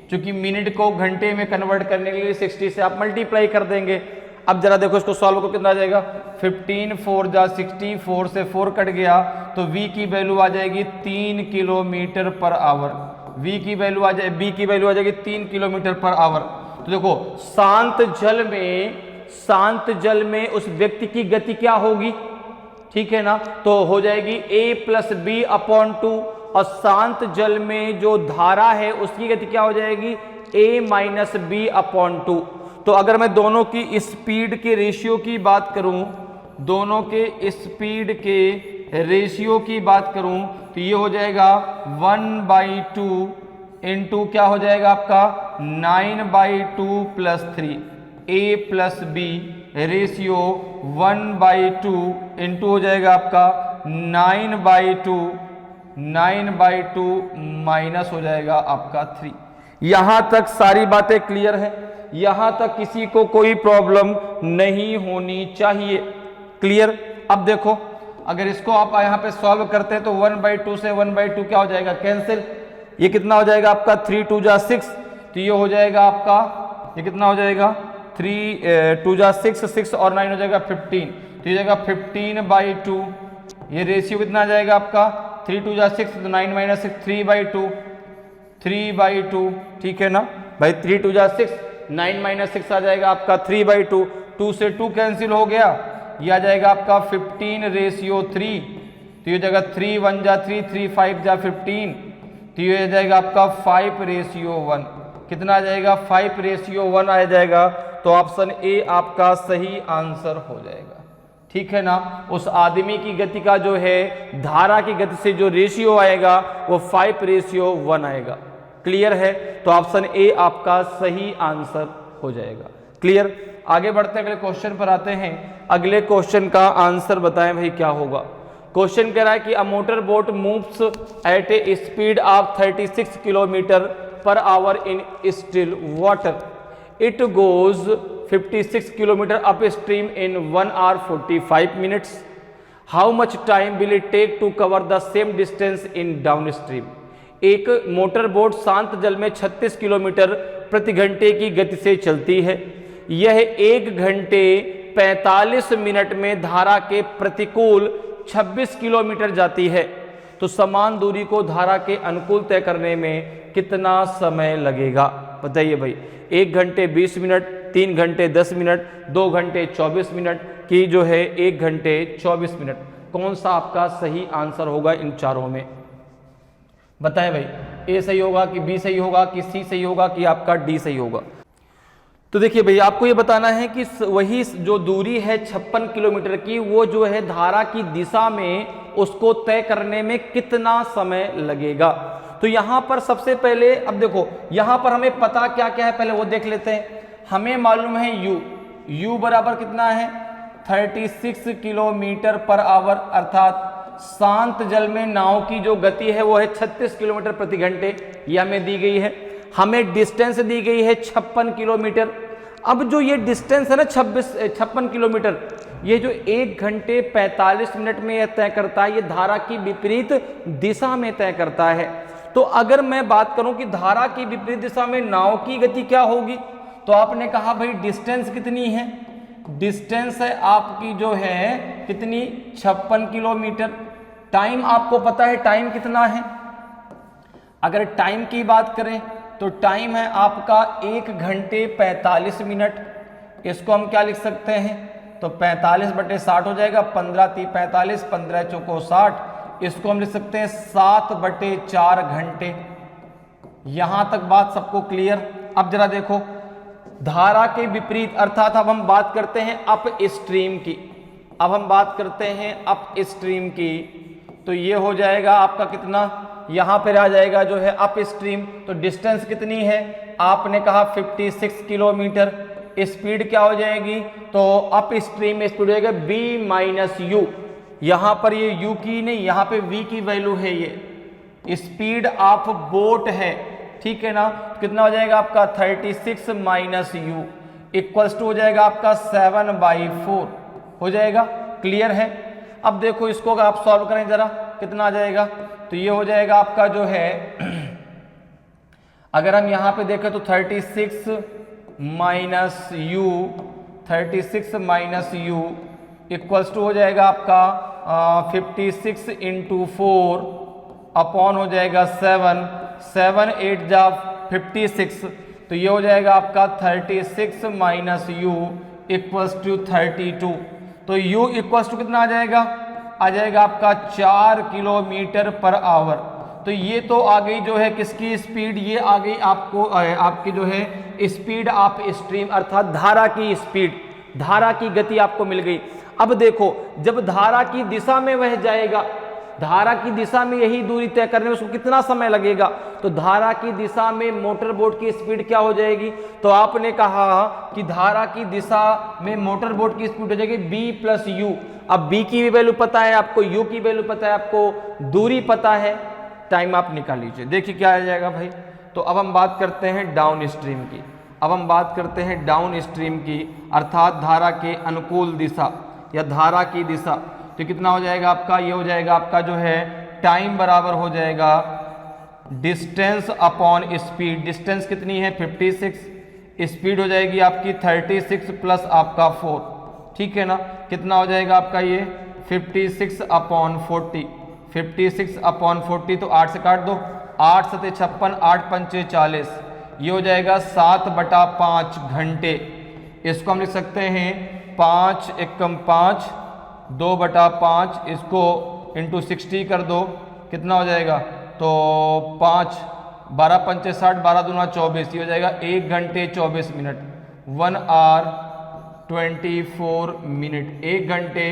क्योंकि मिनट को घंटे में कन्वर्ट करने के लिए 60 से आप मल्टीप्लाई कर देंगे। अब जरा देखो इसको सॉल्व को कितना आ जाएगा, 15 4 जा 60, 4 से 4 कट गया, तो v की वैल्यू आ जाएगी 3 किलोमीटर पर आवर, v की वैल्यू आ जाए, b की वैल्यू आ जाएगी 3 किलोमीटर पर आवर। तो देखो शांत जल में उस व्यक्ति की गति क्या होगी, ठीक है ना, तो हो जाएगी a प्लस बी अपॉन 2, और शांत जल में जो धारा है उसकी गति क्या हो जाएगी, a माइनस बी अपॉन 2। तो अगर मैं दोनोदोनों की स्पीड के रेशियो की बात करूं, तो ये हो जाएगा 1/2 इंटू क्या हो जाएगा आपका 9/2 plus 3, a plus B ratio 1/2 into हो जाएगा आपका 9/2 माइनस हो जाएगा आपका 3। यहां तक सारी बातें क्लियर है, यहां तक किसी को कोई प्रॉब्लम नहीं होनी चाहिए, क्लियर। अब देखो अगर इसको आप यहां पे सॉल्व करते हैं तो 1/2 से 1/2 क्या हो जाएगा, कैंसिल, ये कितना हो जाएगा आपका 3 2 जा 6, तो ये हो जाएगा आपका, ये कितना हो जाएगा 3 2 जा 6, 6 और 9 हो जाएगा 15, तो ये जाएगा 15/2, ये रेशियो कितना आ जाएगा आपका 3 2 जा 6, तो 9 माइनस 6 3/2, ठीक है ना भाई, 3 2 जा 6, 9 माइनस 6 आ जाएगा आपका 3/2, 2 से 2 कैंसिल हो गया, ये आ जाएगा आपका 15/3, तो ये जाएगा 3 1 जा 3, 3 5 जा 15, तो ये आ जाएगा आपका 5/1, कितना आ जाएगा 5/1 आ जाएगा। तो ऑप्शन ए आपका सही आंसर हो जाएगा, ठीक है ना। उस आदमी की गति का जो है धारा की गति से जो रेशियो आएगा वो 5/1 आएगा, क्लियर है। तो ऑप्शन ए आपका सही आंसर हो जाएगा, क्लियर। आगे बढ़ते अगले क्वेश्चन पर आते हैं। अगले क्वेश्चन का आंसर बताएं भाई क्या होगा। क्वेश्चन कह रहा है कि a motor boat moves eight A speed of 36 kilometre per hour in still water, it goes 56 kilometre upstream in 1 hour 45 minutes. How much time will it take to cover the same distance in downstream? एक motor boat शांत जल में 36 kilometre प्रति घंटे की गति से चलती है। यह 1 घंटे 45 मिनट में धारा के प्रतिकूल 26 किलोमीटर जाती है। तो समान दूरी को धारा के अनुकूल तय करने में कितना समय लगेगा, बताइए भाई। 1 घंटे 20 मिनट, 3 घंटे 10 मिनट, 2 घंटे 24 मिनट की जो है 1 घंटे 24 मिनट, कौन सा आपका सही आंसर होगा इन चारों में, बताएं भाई। ए सही होगा कि बी सही होगा कि सी सही होगा कि आपका डी सही होगा। तो देखिए भैया, आपको ये बताना है कि वही जो दूरी है 56 किलोमीटर की, वो जो है धारा की दिशा में उसको तय करने में कितना समय लगेगा। तो यहां पर सबसे पहले अब देखो, यहां पर हमें पता क्या क्या है पहले वो देख लेते हैं। हमें मालूम है u बराबर कितना है 36 किलोमीटर पर आवर, अर्थात शांत जल में नाव की जो गति है वो है 36 किलोमीटर प्रति घंटे, ये हमें दी गई है। हमें डिस्टेंस दी गई है 56 किलोमीटर। अब जो ये डिस्टेंस है ना 56 किलोमीटर, ये जो 1 घंटे 45 मिनट में यह तय करता है, ये धारा की विपरीत दिशा में तय करता है। तो अगर मैं बात करूं कि धारा की विपरीत दिशा में नाव की गति क्या होगी, तो आपने कहा भाई डिस्टेंस कितनी है, डिस्टेंस है आपकी जो है कितनी 56 किलोमीटर। टाइम आपको पता है टाइम कितना है, अगर टाइम की बात करें तो टाइम है आपका 1 घंटे 45 मिनट। इसको हम क्या लिख सकते हैं, तो 45/60 हो जाएगा, 15×3 45, 15 चौको 60। इसको हम लिख सकते हैं 7/4 घंटे। यहां तक बात सबको क्लियर। अब जरा देखो, धारा के विपरीत, अर्थात अब हम बात करते हैं अप स्ट्रीम की, अब हम बात करते हैं अप स्ट्रीम की, तो ये हो जाएगा आपका कितना, यहां पर आ जाएगा जो है अप स्ट्रीम। तो डिस्टेंस कितनी है, आपने कहा 56 किलोमीटर। स्पीड क्या हो जाएगी, तो अप स्ट्रीम में स्पीड हो जाएगा v - u। यहां पर ये u की नहीं, यहां पे v की वैल्यू है, ये स्पीड ऑफ बोट है, ठीक है ना। कितना हो जाएगा आपका 36 - u इक्वल्स टू हो जाएगा आपका 7/4 हो जाएगा। क्लियर है। अब देखो इसको अगर आप सॉल्व करें जरा, कितना आ जाएगा, तो ये हो जाएगा आपका जो है, अगर हम यहां पे देखें तो 36 - u, 36 - u इक्वल्स टू हो जाएगा आपका 56 × 4 अपॉन हो जाएगा 7, 7 8 जा 56, तो ये हो जाएगा आपका 36 - u इक्वल्स टू 32। तो u इक्वल्स टू कितना आ जाएगा, आ जाएगा आपका 4 किलोमीटर पर आवर। तो ये तो आ गई जो है किसकी स्पीड, ये आ गई आपको आपकी जो है स्पीड ऑफ स्ट्रीम, अर्थात धारा की स्पीड, धारा की गति आपको मिल गई। अब देखो, जब धारा की दिशा में वह जाएगा, धारा की दिशा में यही दूरी तय करने में उसको कितना समय लगेगा, तो धारा की दिशा में मोटर बोट की स्पीड क्या हो जाएगी, तो आपने कहा कि धारा की दिशा में मोटर बोट की स्पीड हो जाएगी b + u। अब b की भी वैल्यू पता है आपको, u की वैल्यू पता है आपको, दूरी पता है, टाइम आप निकाल लीजिए। देखिए क्या आ जाएगा भाई। तो अब हम बात करते हैं डाउन स्ट्रीम की, अब हम बात करते हैं डाउन स्ट्रीम की, अर्थात धारा के अनुकूल दिशा या धारा की दिशा। तो कितना हो जाएगा आपका, ये हो जाएगा आपका जो है टाइम बराबर हो जाएगा डिस्टेंस अपॉन स्पीड। डिस्टेंस कितनी है 56, स्पीड हो जाएगी आपकी 36 प्लस आपका 4, ठीक है ना। कितना हो जाएगा आपका ये 56/40, 56/40, तो 8 से काट दो, 8 × 7 = 56, 8 × 5 = 40, ये हो जाएगा 7/5 घंटे। इसको हम लिख सकते हैं 5 × 1 = 5, 2/5, इसको इंटू 60 कर दो, कितना हो जाएगा, तो 5, 12 × 5 = 60, 12 दूना 24, ये हो जाएगा 1 घंटे 24 मिनट, 1 hour 24 मिनट, 1 घंटे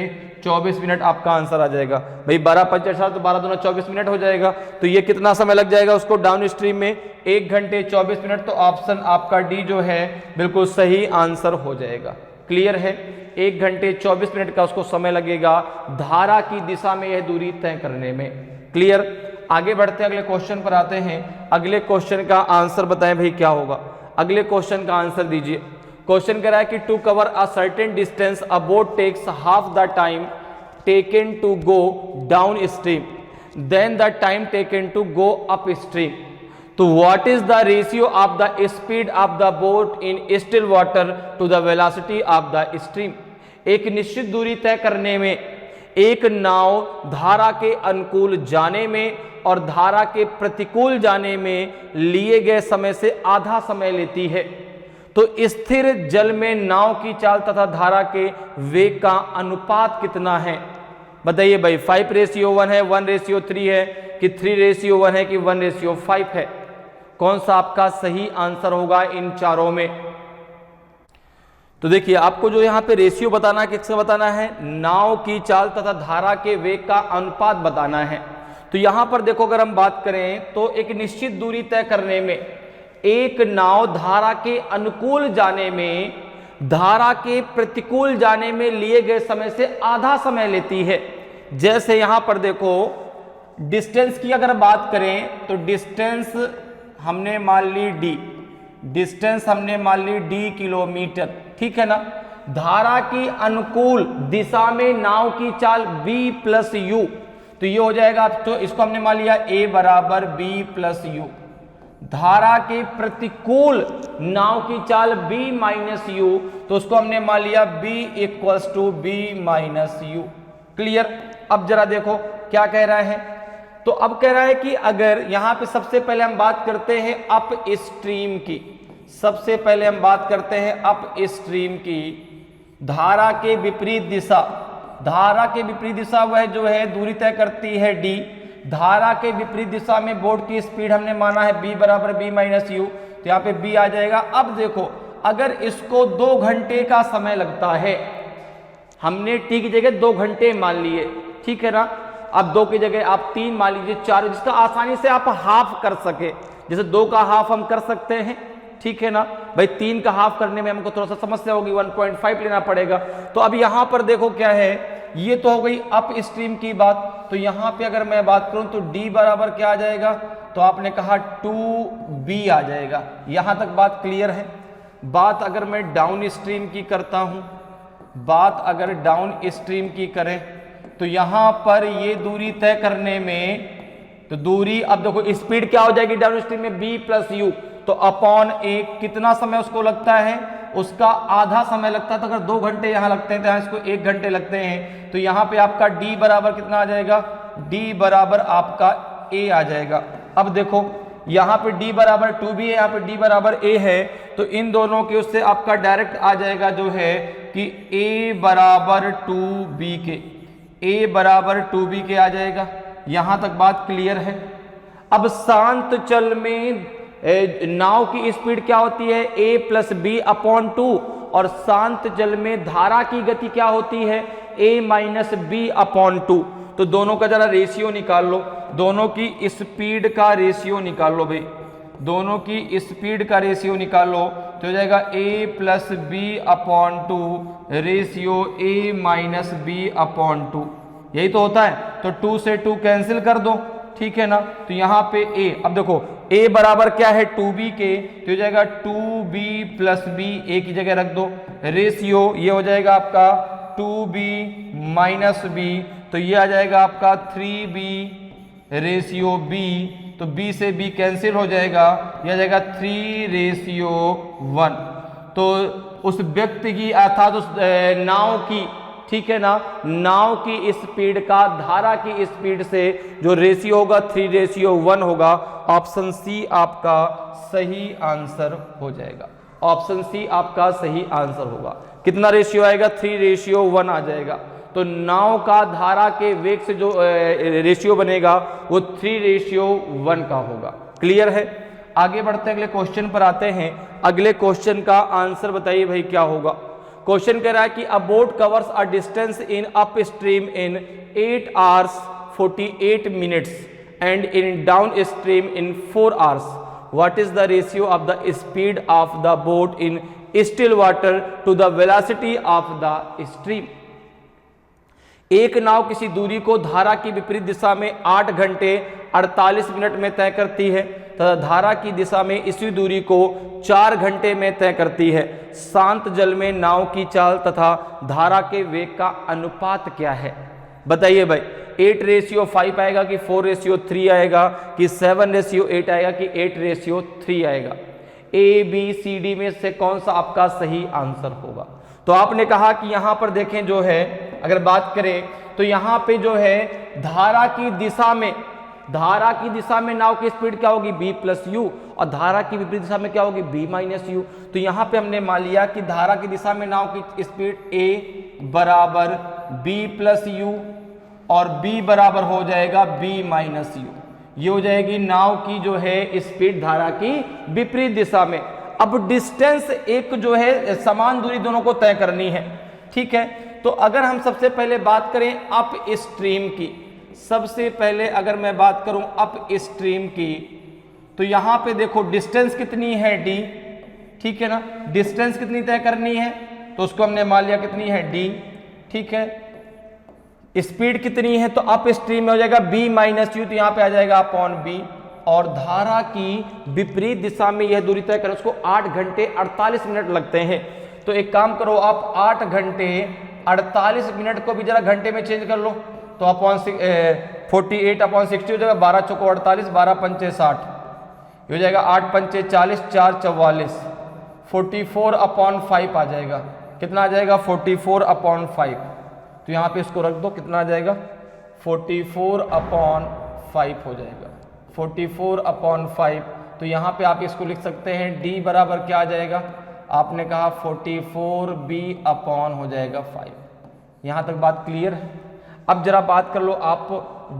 24 मिनट आपका आंसर आ जाएगा भाई। 12 × 5 = 60, तो 12 दूना 24 मिनट हो जाएगा। तो ये कितना समय लग जाएगा उसको डाउन स्ट्रीम में, 1 घंटे 24 मिनट। तो ऑप्शन आपका डी जो है बिल्कुल सही आंसर हो जाएगा। क्लियर है, 1 घंटे 24 मिनट का उसको समय लगेगा धारा की दिशा में यह दूरी तय करने में। क्लियर। आगे बढ़ते हैं, अगले क्वेश्चन पर आते हैं। अगले क्वेश्चन का आंसर बताएं भाई क्या होगा, अगले क्वेश्चन का आंसर दीजिए। क्वेश्चन कह रहा है कि to cover a certain distance a boat takes half the time taken to go down stream then the time taken to go upstream. तो what is the ratio of the speed of the boat in still water to the velocity of the stream. एक निश्चित दूरी तय करने में एक नाव धारा के अनुकूल जाने में और धारा के प्रतिकूल जाने में लिए गए समय से आधा समय लेती है। तो स्थिर जल में नाव की चाल तथा धारा के वेग का अनुपात कितना है, बताइए भाई। 5:1 है, 1:3 है, कि 3:1 है, कि 1:5 है। कौन सा आपका सही आंसर होगा इन चारों में? तो देखिए आपको जो यहाँ पे रेशियो बताना है, किसका बताना है, नाव की चाल तथा धारा के वेग का अनुपात बताना है। तो यहाँ पर देखो अगर हम बात करें तो एक निश्चित दूरी तय करने में एक नाव धारा के अनुकूल जाने में धारा के प्रतिकूल जाने में लिए गए समय से आधा समय लेती है। जैसे यहाँ पर देखो डिस्टेंस की अगर बात करें तो डिस्टेंस हमने मान ली डी, डिस्टेंस हमने मान ली डी किलोमीटर, ठीक है ना। धारा की अनुकूल दिशा में नाव की चाल b प्लस यू, तो ये हो जाएगा, तो इसको हमने मान लिया a बराबर b प्लस यू। धारा के प्रतिकूल नाव की चाल b माइनस यू, तो उसको हमने मान लिया b equals to b minus u. Clear. अब जरा देखो क्या कह रहा है, तो अब कह रहा है कि अगर यहां पे सबसे पहले हम बात करते हैं अप स्ट्रीम की, सबसे पहले हम बात करते हैं अप स्ट्रीम की, धारा के विपरीत दिशा, धारा के विपरीत दिशा वह जो है दूरी तय करती है d, धारा के विपरीत दिशा में बोट की स्पीड हमने माना है b बराबर b माइनस यू, तो यहाँ पे b आ जाएगा। अब देखो अगर इसको 2 घंटे का समय लगता है, हमने t की जगह 2 घंटे मान लिए, ठीक है ना। अब 2 की जगह आप 3 मान लीजिए, 4, जिसका आसानी से आप हाफ कर सके, जैसे 2 का हाफ हम कर सकते हैं, ठीक है ना भाई। 3 का हाफ करने में हमको थोड़ा सा समस्या होगी, 1.5 लेना पड़ेगा। तो अब यहां पर देखो क्या है, ये तो हो गई अप स्ट्रीम की बात। तो यहां पे अगर मैं बात करूं तो d बराबर क्या आ जाएगा, तो आपने कहा 2b आ जाएगा। यहां तक बात क्लियर है। बात अगर मैं डाउन स्ट्रीम की करता हूं, बात अगर डाउन स्ट्रीम की करें तो यहां पर ये दूरी तय करने में, तो दूरी, अब देखो स्पीड क्या हो जाएगी डाउन स्ट्रीम में b प्लस यू, तो अपॉन एक, कितना समय उसको लगता है, उसका आधा समय लगता है। तो अगर 2 घंटे यहाँ लगते हैं तो यहाँ इसको 1 घंटे लगते हैं, तो यहाँ पे आपका d बराबर कितना आ जाएगा, d बराबर आपका a आ जाएगा। अब देखो यहाँ पे d बराबर 2b है, यहाँ पे d बराबर a है, तो इन दोनों के उससे आपका डायरेक्ट आ जाएगा जो है कि a बराबर 2b के, a बराबर 2b के आ जाएगा। यहाँ तक बात क्लियर है। अब शांत जल में नाव की स्पीड क्या होती है, a प्लस बी अपॉन 2, और शांत जल में धारा की गति क्या होती है, a माइनस बी अपॉन 2। तो दोनों का जरा रेशियो निकाल लो, दोनों की स्पीड का रेशियो निकाल लो भाई, दोनों की स्पीड का रेशियो निकाल लो, तो हो जाएगा a plus B upon 2 ratio a minus B upon 2, यही तो होता है। तो 2 से 2 कैंसिल कर दो, ठीक है ना। तो यहाँ पे a, अब देखो a बराबर क्या है 2b के, तो हो जाएगा 2b प्लस b, a की जगह रख दो, रेशियो ये हो जाएगा आपका 2b माइनस b, तो ये आ जाएगा आपका 3b रेशियो b, तो b से b कैंसिल हो जाएगा, यह आ जाएगा 3 रेशियो 1। तो उस व्यक्ति की अर्थात उस नाव की, ठीक है ना, नाव की स्पीड का धारा की स्पीड से जो रेशियो होगा 3 रेशियो 1 होगा। ऑप्शन सी आपका सही आंसर हो जाएगा, ऑप्शन सी आपका सही आंसर होगा। कितना रेशियो आएगा, 3 रेशियो 1 आ जाएगा। तो नाव का धारा के वेग से जो रेशियो बनेगा वो 3 रेशियो 1 का होगा। क्लियर है। आगे बढ़ते हैं, अगले क्वेश्चन पर आते हैं। अगले क्वेश्चन का आंसर बताइए भाई क्या होगा। क्वेश्चन कह रहा है कि अ boat covers a distance in up stream in 8 hours 48 minutes and in down stream in 4 hours. What is the ratio of the speed of the boat in still water to the velocity of the stream? एक नाव किसी दूरी को धारा की विपरीत दिशा में 8 घंटे 48 minute में तय करती है तथा धारा की दिशा में इसी दूरी को 4 घंटे में तय करती है। शांत जल में नाव की चाल तथा धारा के वेग का अनुपात क्या है, बताइए भाई। 8 रेशियो 5 आएगा कि 4 रेशियो 3 आएगा कि 7 रेशियो 8 आएगा कि 8 रेशियो 3 आएगा। ए बी सी डी में से कौन सा आपका सही आंसर होगा। तो आपने कहा कि यहां पर देखें जो है, अगर बात करें तो यहां पे जो है धारा की दिशा में नाव की स्पीड क्या होगी, b प्लस यू, और धारा की विपरीत दिशा में क्या होगी, b माइनस यू। तो यहां पे हमने मान लिया कि धारा की दिशा में नाव की स्पीड a बराबर b प्लस यू और b बराबर हो जाएगा b माइनस यू। ये हो जाएगी नाव की जो है स्पीड धारा की विपरीत दिशा में। अब डिस्टेंस एक जो है समान दूरी दोनों को तय करनी है, ठीक है। तो अगर हम सबसे पहले बात करें अप स्ट्रीम की, सबसे पहले अगर मैं बात करूं अप स्ट्रीम की, तो यहां पे देखो डिस्टेंस कितनी है d, ठीक है ना, डिस्टेंस कितनी तय करनी है, तो उसको हमने मान लिया कितनी है d, ठीक है। स्पीड कितनी है, तो अप स्ट्रीम में हो जाएगा b माइनस यू, तो यहां पे आ जाएगा अपॉन b, और धारा की विपरीत दिशा में यह दूरी तय करें, उसको 8 घंटे 48 मिनट लगते हैं। तो एक काम करो आप 8 घंटे 48 मिनट को भी जरा घंटे में चेंज कर लो, तो अपॉन 48 अपॉन 60 हो जाएगा, 12 चौको 48, 12 पंचे 60, हो जाएगा 8 पंचे 40, 4 44, 44 अपॉन 5 आ जाएगा, कितना आ जाएगा 44 अपॉन 5, तो यहाँ पे इसको रख दो, कितना आ जाएगा 44 अपॉन 5 हो जाएगा, 44 अपॉन 5। तो यहाँ पे आप इसको लिख सकते हैं d बराबर क्या आ जाएगा, आपने कहा 44b अपॉन हो जाएगा 5। यहाँ तक बात क्लियर है। अब जरा बात कर लो आप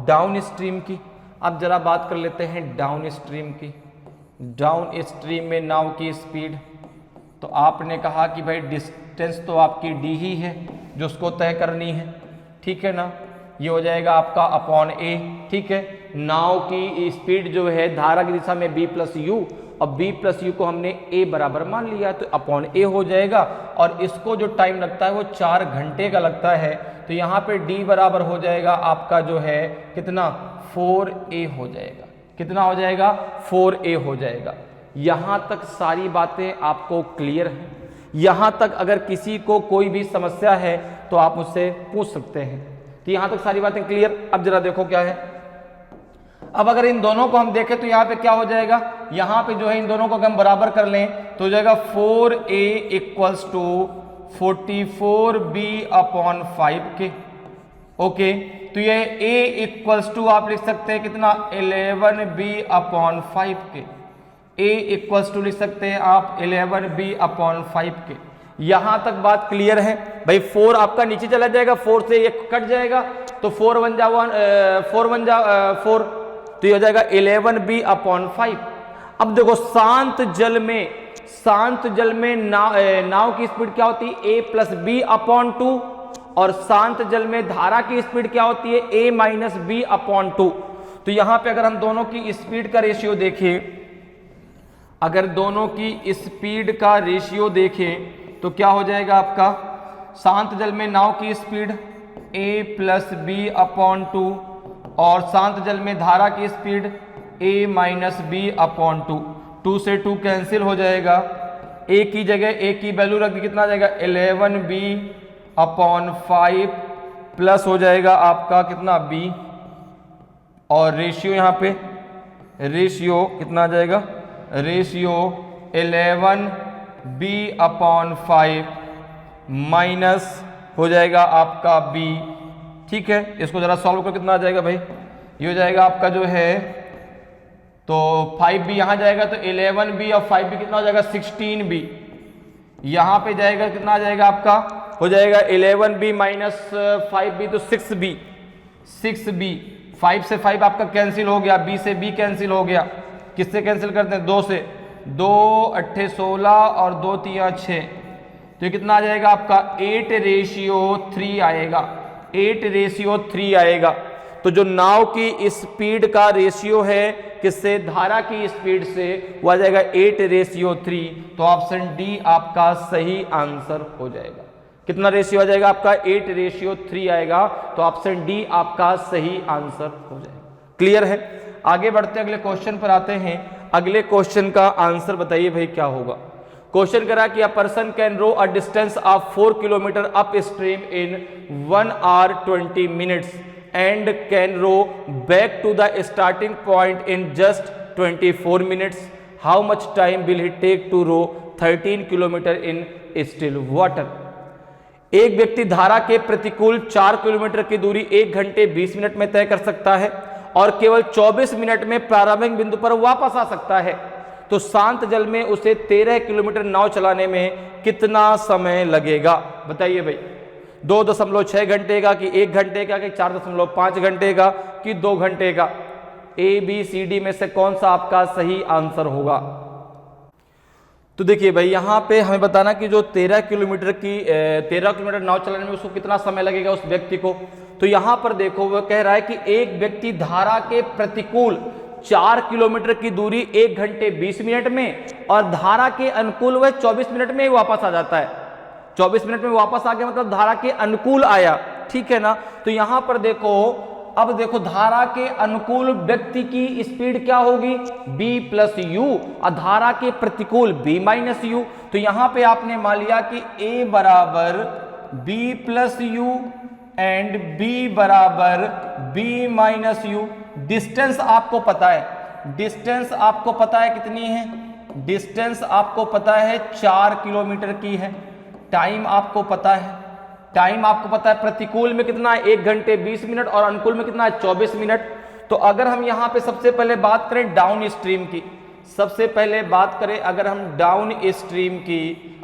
डाउन स्ट्रीम की, अब जरा बात कर लेते हैं डाउन स्ट्रीम की। डाउन स्ट्रीम में नाव की स्पीड, तो आपने कहा कि भाई डिस्टेंस तो आपकी d ही है जो उसको तय करनी है, ठीक है ना, ये हो जाएगा आपका अपॉन a, ठीक है। नाव की स्पीड जो है धारा की दिशा में b प्लस यू, और b प्लस यू को हमने a बराबर मान लिया, तो अपॉन a हो जाएगा, और इसको जो टाइम लगता है वो 4 घंटे का लगता है, तो यहाँ पे d बराबर हो जाएगा आपका जो है कितना 4a हो जाएगा, कितना हो जाएगा 4a हो जाएगा। यहाँ तक सारी बातें आपको क्लियर हैं। यहाँ तक अगर किसी को कोई भी समस्या है तो आप मुझसे पूछ सकते हैं। तो यहाँ तक सारी बातें क्लियर। अब जरा देखो क्या है, अब अगर इन दोनों को हम देखें तो यहाँ पे क्या हो जाएगा, यहाँ पे जो है इन दोनों को अगर हम बराबर कर लें तो हो जाएगा 4a equals to 44b upon 5 के, ओके। तो ये a इक्वल्स टू आप लिख सकते हैं कितना 11b अपॉन 5 के, a इक्वल्स टू लिख सकते हैं आप 11b अपॉन 5 के। यहां तक बात क्लियर है भाई। 4 आपका नीचे चला जाएगा, 4 से एक कट जाएगा, तो 4 1 जा 4, तो ये हो जाएगा 11b अपॉन 5। अब देखो शांत जल में नाव की स्पीड क्या होती है a प्लस बी अपॉन 2, और शांत जल में धारा की स्पीड क्या होती है a माइनस बी अपॉन 2। तो यहां पे अगर हम दोनों की स्पीड का रेशियो देखें, अगर दोनों की स्पीड का रेशियो देखें तो क्या हो जाएगा आपका, शांत जल में नाव की speed a plus B upon 2, और शांत जल में धारा की speed a minus B upon 2। 2 से 2 कैंसिल हो जाएगा, a की जगह a की वैल्यू रख दी, कितना आ जाएगा 11b अपॉन 5 प्लस हो जाएगा आपका कितना b, और रेशियो यहाँ पे रेशियो कितना आ जाएगा, रेशियो 11b अपॉन 5 माइनस हो जाएगा आपका b, ठीक है। इसको जरा सॉल्व कर कितना आ जाएगा भाई, ये हो जाएगा आपका जो है, तो 5b यहाँ जाएगा तो 11b और 5b कितना हो जाएगा 16b, यहाँ पे जाएगा कितना आ जाएगा आपका, हो जाएगा 11b माइनस 5b तो 6b, 6b 5 से 5 आपका कैंसिल हो गया, b से b कैंसिल हो गया, किससे कैंसिल करते हैं 2 से, 2 8 16 और 2 3 6, तो ये कितना आ जाएगा आपका 8 रेशियो 3 आएगा, 8 रेशियो 3 आएगा। तो जो नाव की स्पीड का रेशियो है किससे, धारा की स्पीड से, वो आ जाएगा 8 रेशियो 3। तो ऑप्शन डी आपका सही आंसर हो जाएगा। कितना रेशियो आ जाएगा आपका 8 रेशियो 3 आएगा, तो ऑप्शन डी आपका सही आंसर हो जाएगा। क्लियर है। आगे बढ़ते हैं, अगले क्वेश्चन पर आते हैं। अगले क्वेश्चन का आंसर बताइए भाई क्या होगा। क्वेश्चन करा कि a person can row a distance of 4 kilometre upstream in 1 hour 20 minutes and can row back to the starting point in just 24 minutes. How much time will he take to row 13 kilometer in still water? एक व्यक्ति धारा के प्रतिकूल 4 kilometre की दूरी 1 घंटे 20 minute में तय कर सकता है और केवल 24 मिनट में प्रारंभिक बिंदु पर वापस आ सकता है। तो शांत जल में उसे 13 किलोमीटर नाव चलाने में कितना समय लगेगा? बताइए भाई, 2.6 घंटे का कि 1 घंटे का कि 4.5 घंटे का कि 2 घंटे का? A, B, C, D में से कौन सा आपका सही आंसर होगा? तो देखिए भाई यहाँ पे हमें बताना कि जो 13 किलोमीटर नाव चलाने में उसको कितना समय लगेगा उस व्यक्ति को। तो यहाँ पर देखो वह कह रहा है कि एक व्यक्ति धारा के प्रतिकूल 4 किलोमीटर की दूरी 1 घंटे 20 मिनट में और धारा के अनुकूल वह 24 मिनट में ही वापस आ जाता है। 24 मिनट में वापस आ गया मतलब धारा के अनुकूल आया, ठीक है ना। तो यहाँ पर देखो, अब देखो धारा के अनुकूल व्यक्ति की स्पीड क्या होगी b प्लस यू और धारा के प्रतिकूल b माइनस यू। तो यहां पे आपने मान लिया कि a बराबर b plus you and b बराबर b माइनस यू। डिस्टेंस आपको पता है, डिस्टेंस आपको पता है कितनी है, डिस्टेंस आपको पता है 4 किलोमीटर की है। टाइम आपको पता है, टाइम आपको पता है प्रतिकूल में कितना है 1 घंटे 20 मिनट और अनुकूल में कितना है 24 मिनट। तो अगर हम यहाँ पे सबसे पहले बात करें डाउन स्ट्रीम की, सबसे पहले बात करें अगर हम डाउन स्ट्रीम की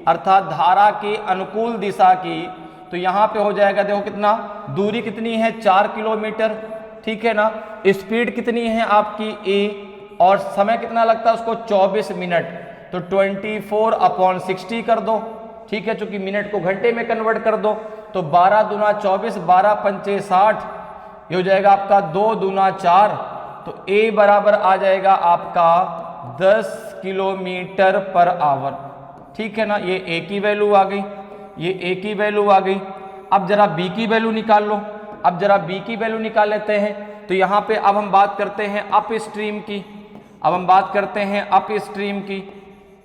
अर्थात धारा की अनुकूल दिशा की, तो यहाँ पे हो जाएगा देखो कितना, दूरी कितनी है 4 किलोमीटर, ठीक है ना। स्पीड कितनी है आपकी a और समय कितना लगता है उसको 24 मिनट। तो 24/60 कर दो, ठीक है, चूंकि मिनट को घंटे में कन्वर्ट कर दो। तो 12 दूना 24, 12 पंचे 60, ये हो जाएगा आपका 2 दूना 4। तो a बराबर आ जाएगा आपका 10 किलोमीटर पर आवर, ठीक है ना। ये a की वैल्यू आ गई, ये a की वैल्यू आ गई। अब जरा b की वैल्यू निकाल लो, अब जरा b की वैल्यू निकाल लेते हैं। तो यहाँ पे अब हम बात करते हैं अप स्ट्रीम की, अब हम बात करते हैं अप स्ट्रीम की,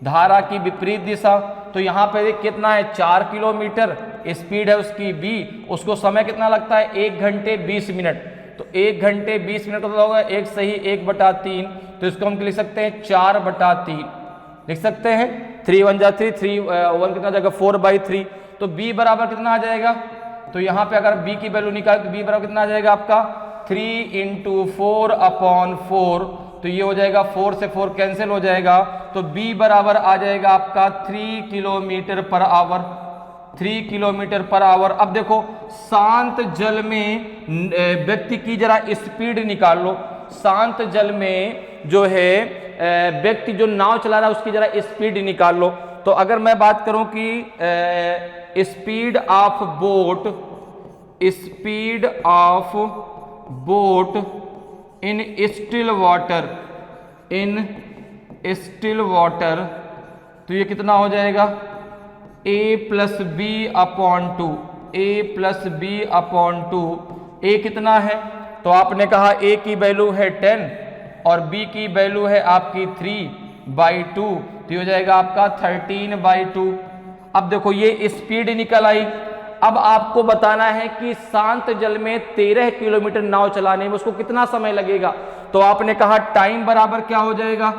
धारा की विपरीत दिशा। तो यहाँ पे कितना है 4 किलोमीटर, स्पीड है उसकी b, उसको समय कितना लगता है 1 घंटे 20 मिनट। तो 1 घंटे 20 मिनट का होगा 1 सही 1/3, तो इसको हम लिख सकते हैं 4/3 लिख सकते हैं। 3 1 जा 3, 3 1 कितना जाएगा 4/3। तो b बराबर कितना आ जाएगा, तो यहाँ पे अगर b की वैल्यू निकाल तो b बराबर कितना आ जाएगा आपका 3 × 4/4। तो ये हो जाएगा 4 से 4 कैंसिल हो जाएगा। तो b बराबर आ जाएगा आपका 3 kilometre per our, 3 kilometre per our. अब देखो शांत जल में व्यक्ति की जरा स्पीड निकाल लो, शांत जल में जो है व्यक्ति जो नाव चला रहा है उसकी जरा स्पीड निकाल लो। तो अगर मैं बात करूं कि speed of boat, speed of boat in still water, in still water, तो ये कितना हो जाएगा a plus b/2, a plus b/2। a कितना है, तो आपने कहा a की वैल्यू है 10 और b की वैल्यू है आपकी 3/2, तो ये हो जाएगा आपका 13/2। अब देखो ये स्पीड निकल आई। अब आपको बताना है कि शांत जल में 13 किलोमीटर नाव चलाने में उसको कितना समय लगेगा। तो आपने कहा टाइम बराबर क्या हो जाएगा,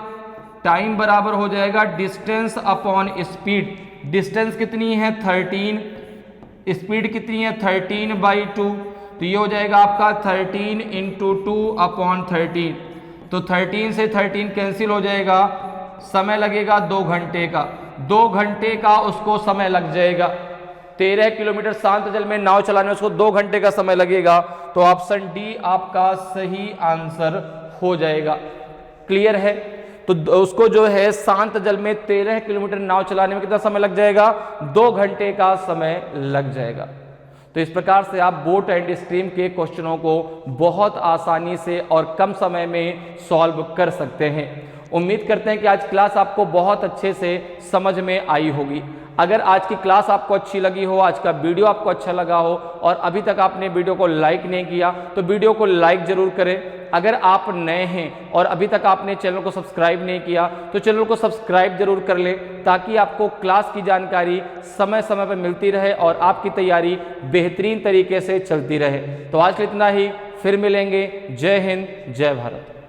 टाइम बराबर हो जाएगा डिस्टेंस अपॉन स्पीड। डिस्टेंस कितनी है 13, स्पीड कितनी है 13/2, तो ये हो जाएगा आपका 13 × 2/13। तो 13 से 13 कैंसिल हो जाएगा, समय लगेगा 2 घंटे का, 2 घंटे का उसको समय लग जाएगा। 13 किलोमीटर शांत जल में नाव चलाने में उसको 2 घंटे का समय लगेगा। तो ऑप्शन डी आपका सही आंसर हो जाएगा। क्लियर है, तो उसको जो है शांत जल में 13 किलोमीटर नाव चलाने में कितना समय लग जाएगा, 2 घंटे का समय लग जाएगा। तो इस प्रकार से आप बोट एंड स्ट्रीम के क्वेश्चनों को बहुत आसानी से और कम समय में सॉल्व कर सकते हैं। उम्मीद करते हैं कि आज क्लास आपको बहुत अच्छे से समझ में आई होगी। अगर आज की क्लास आपको अच्छी लगी हो, आज का वीडियो आपको अच्छा लगा हो और अभी तक आपने वीडियो को लाइक नहीं किया तो वीडियो को लाइक जरूर करें। अगर आप नए हैं और अभी तक आपने चैनल को सब्सक्राइब नहीं किया तो चैनल को सब्सक्राइब जरूर कर लें, ताकि आपको क्लास की जानकारी समय समय पर मिलती रहे और आपकी तैयारी बेहतरीन तरीके से चलती रहे। तो आज के लिए इतना ही, फिर मिलेंगे। जय हिंद, जय भारत।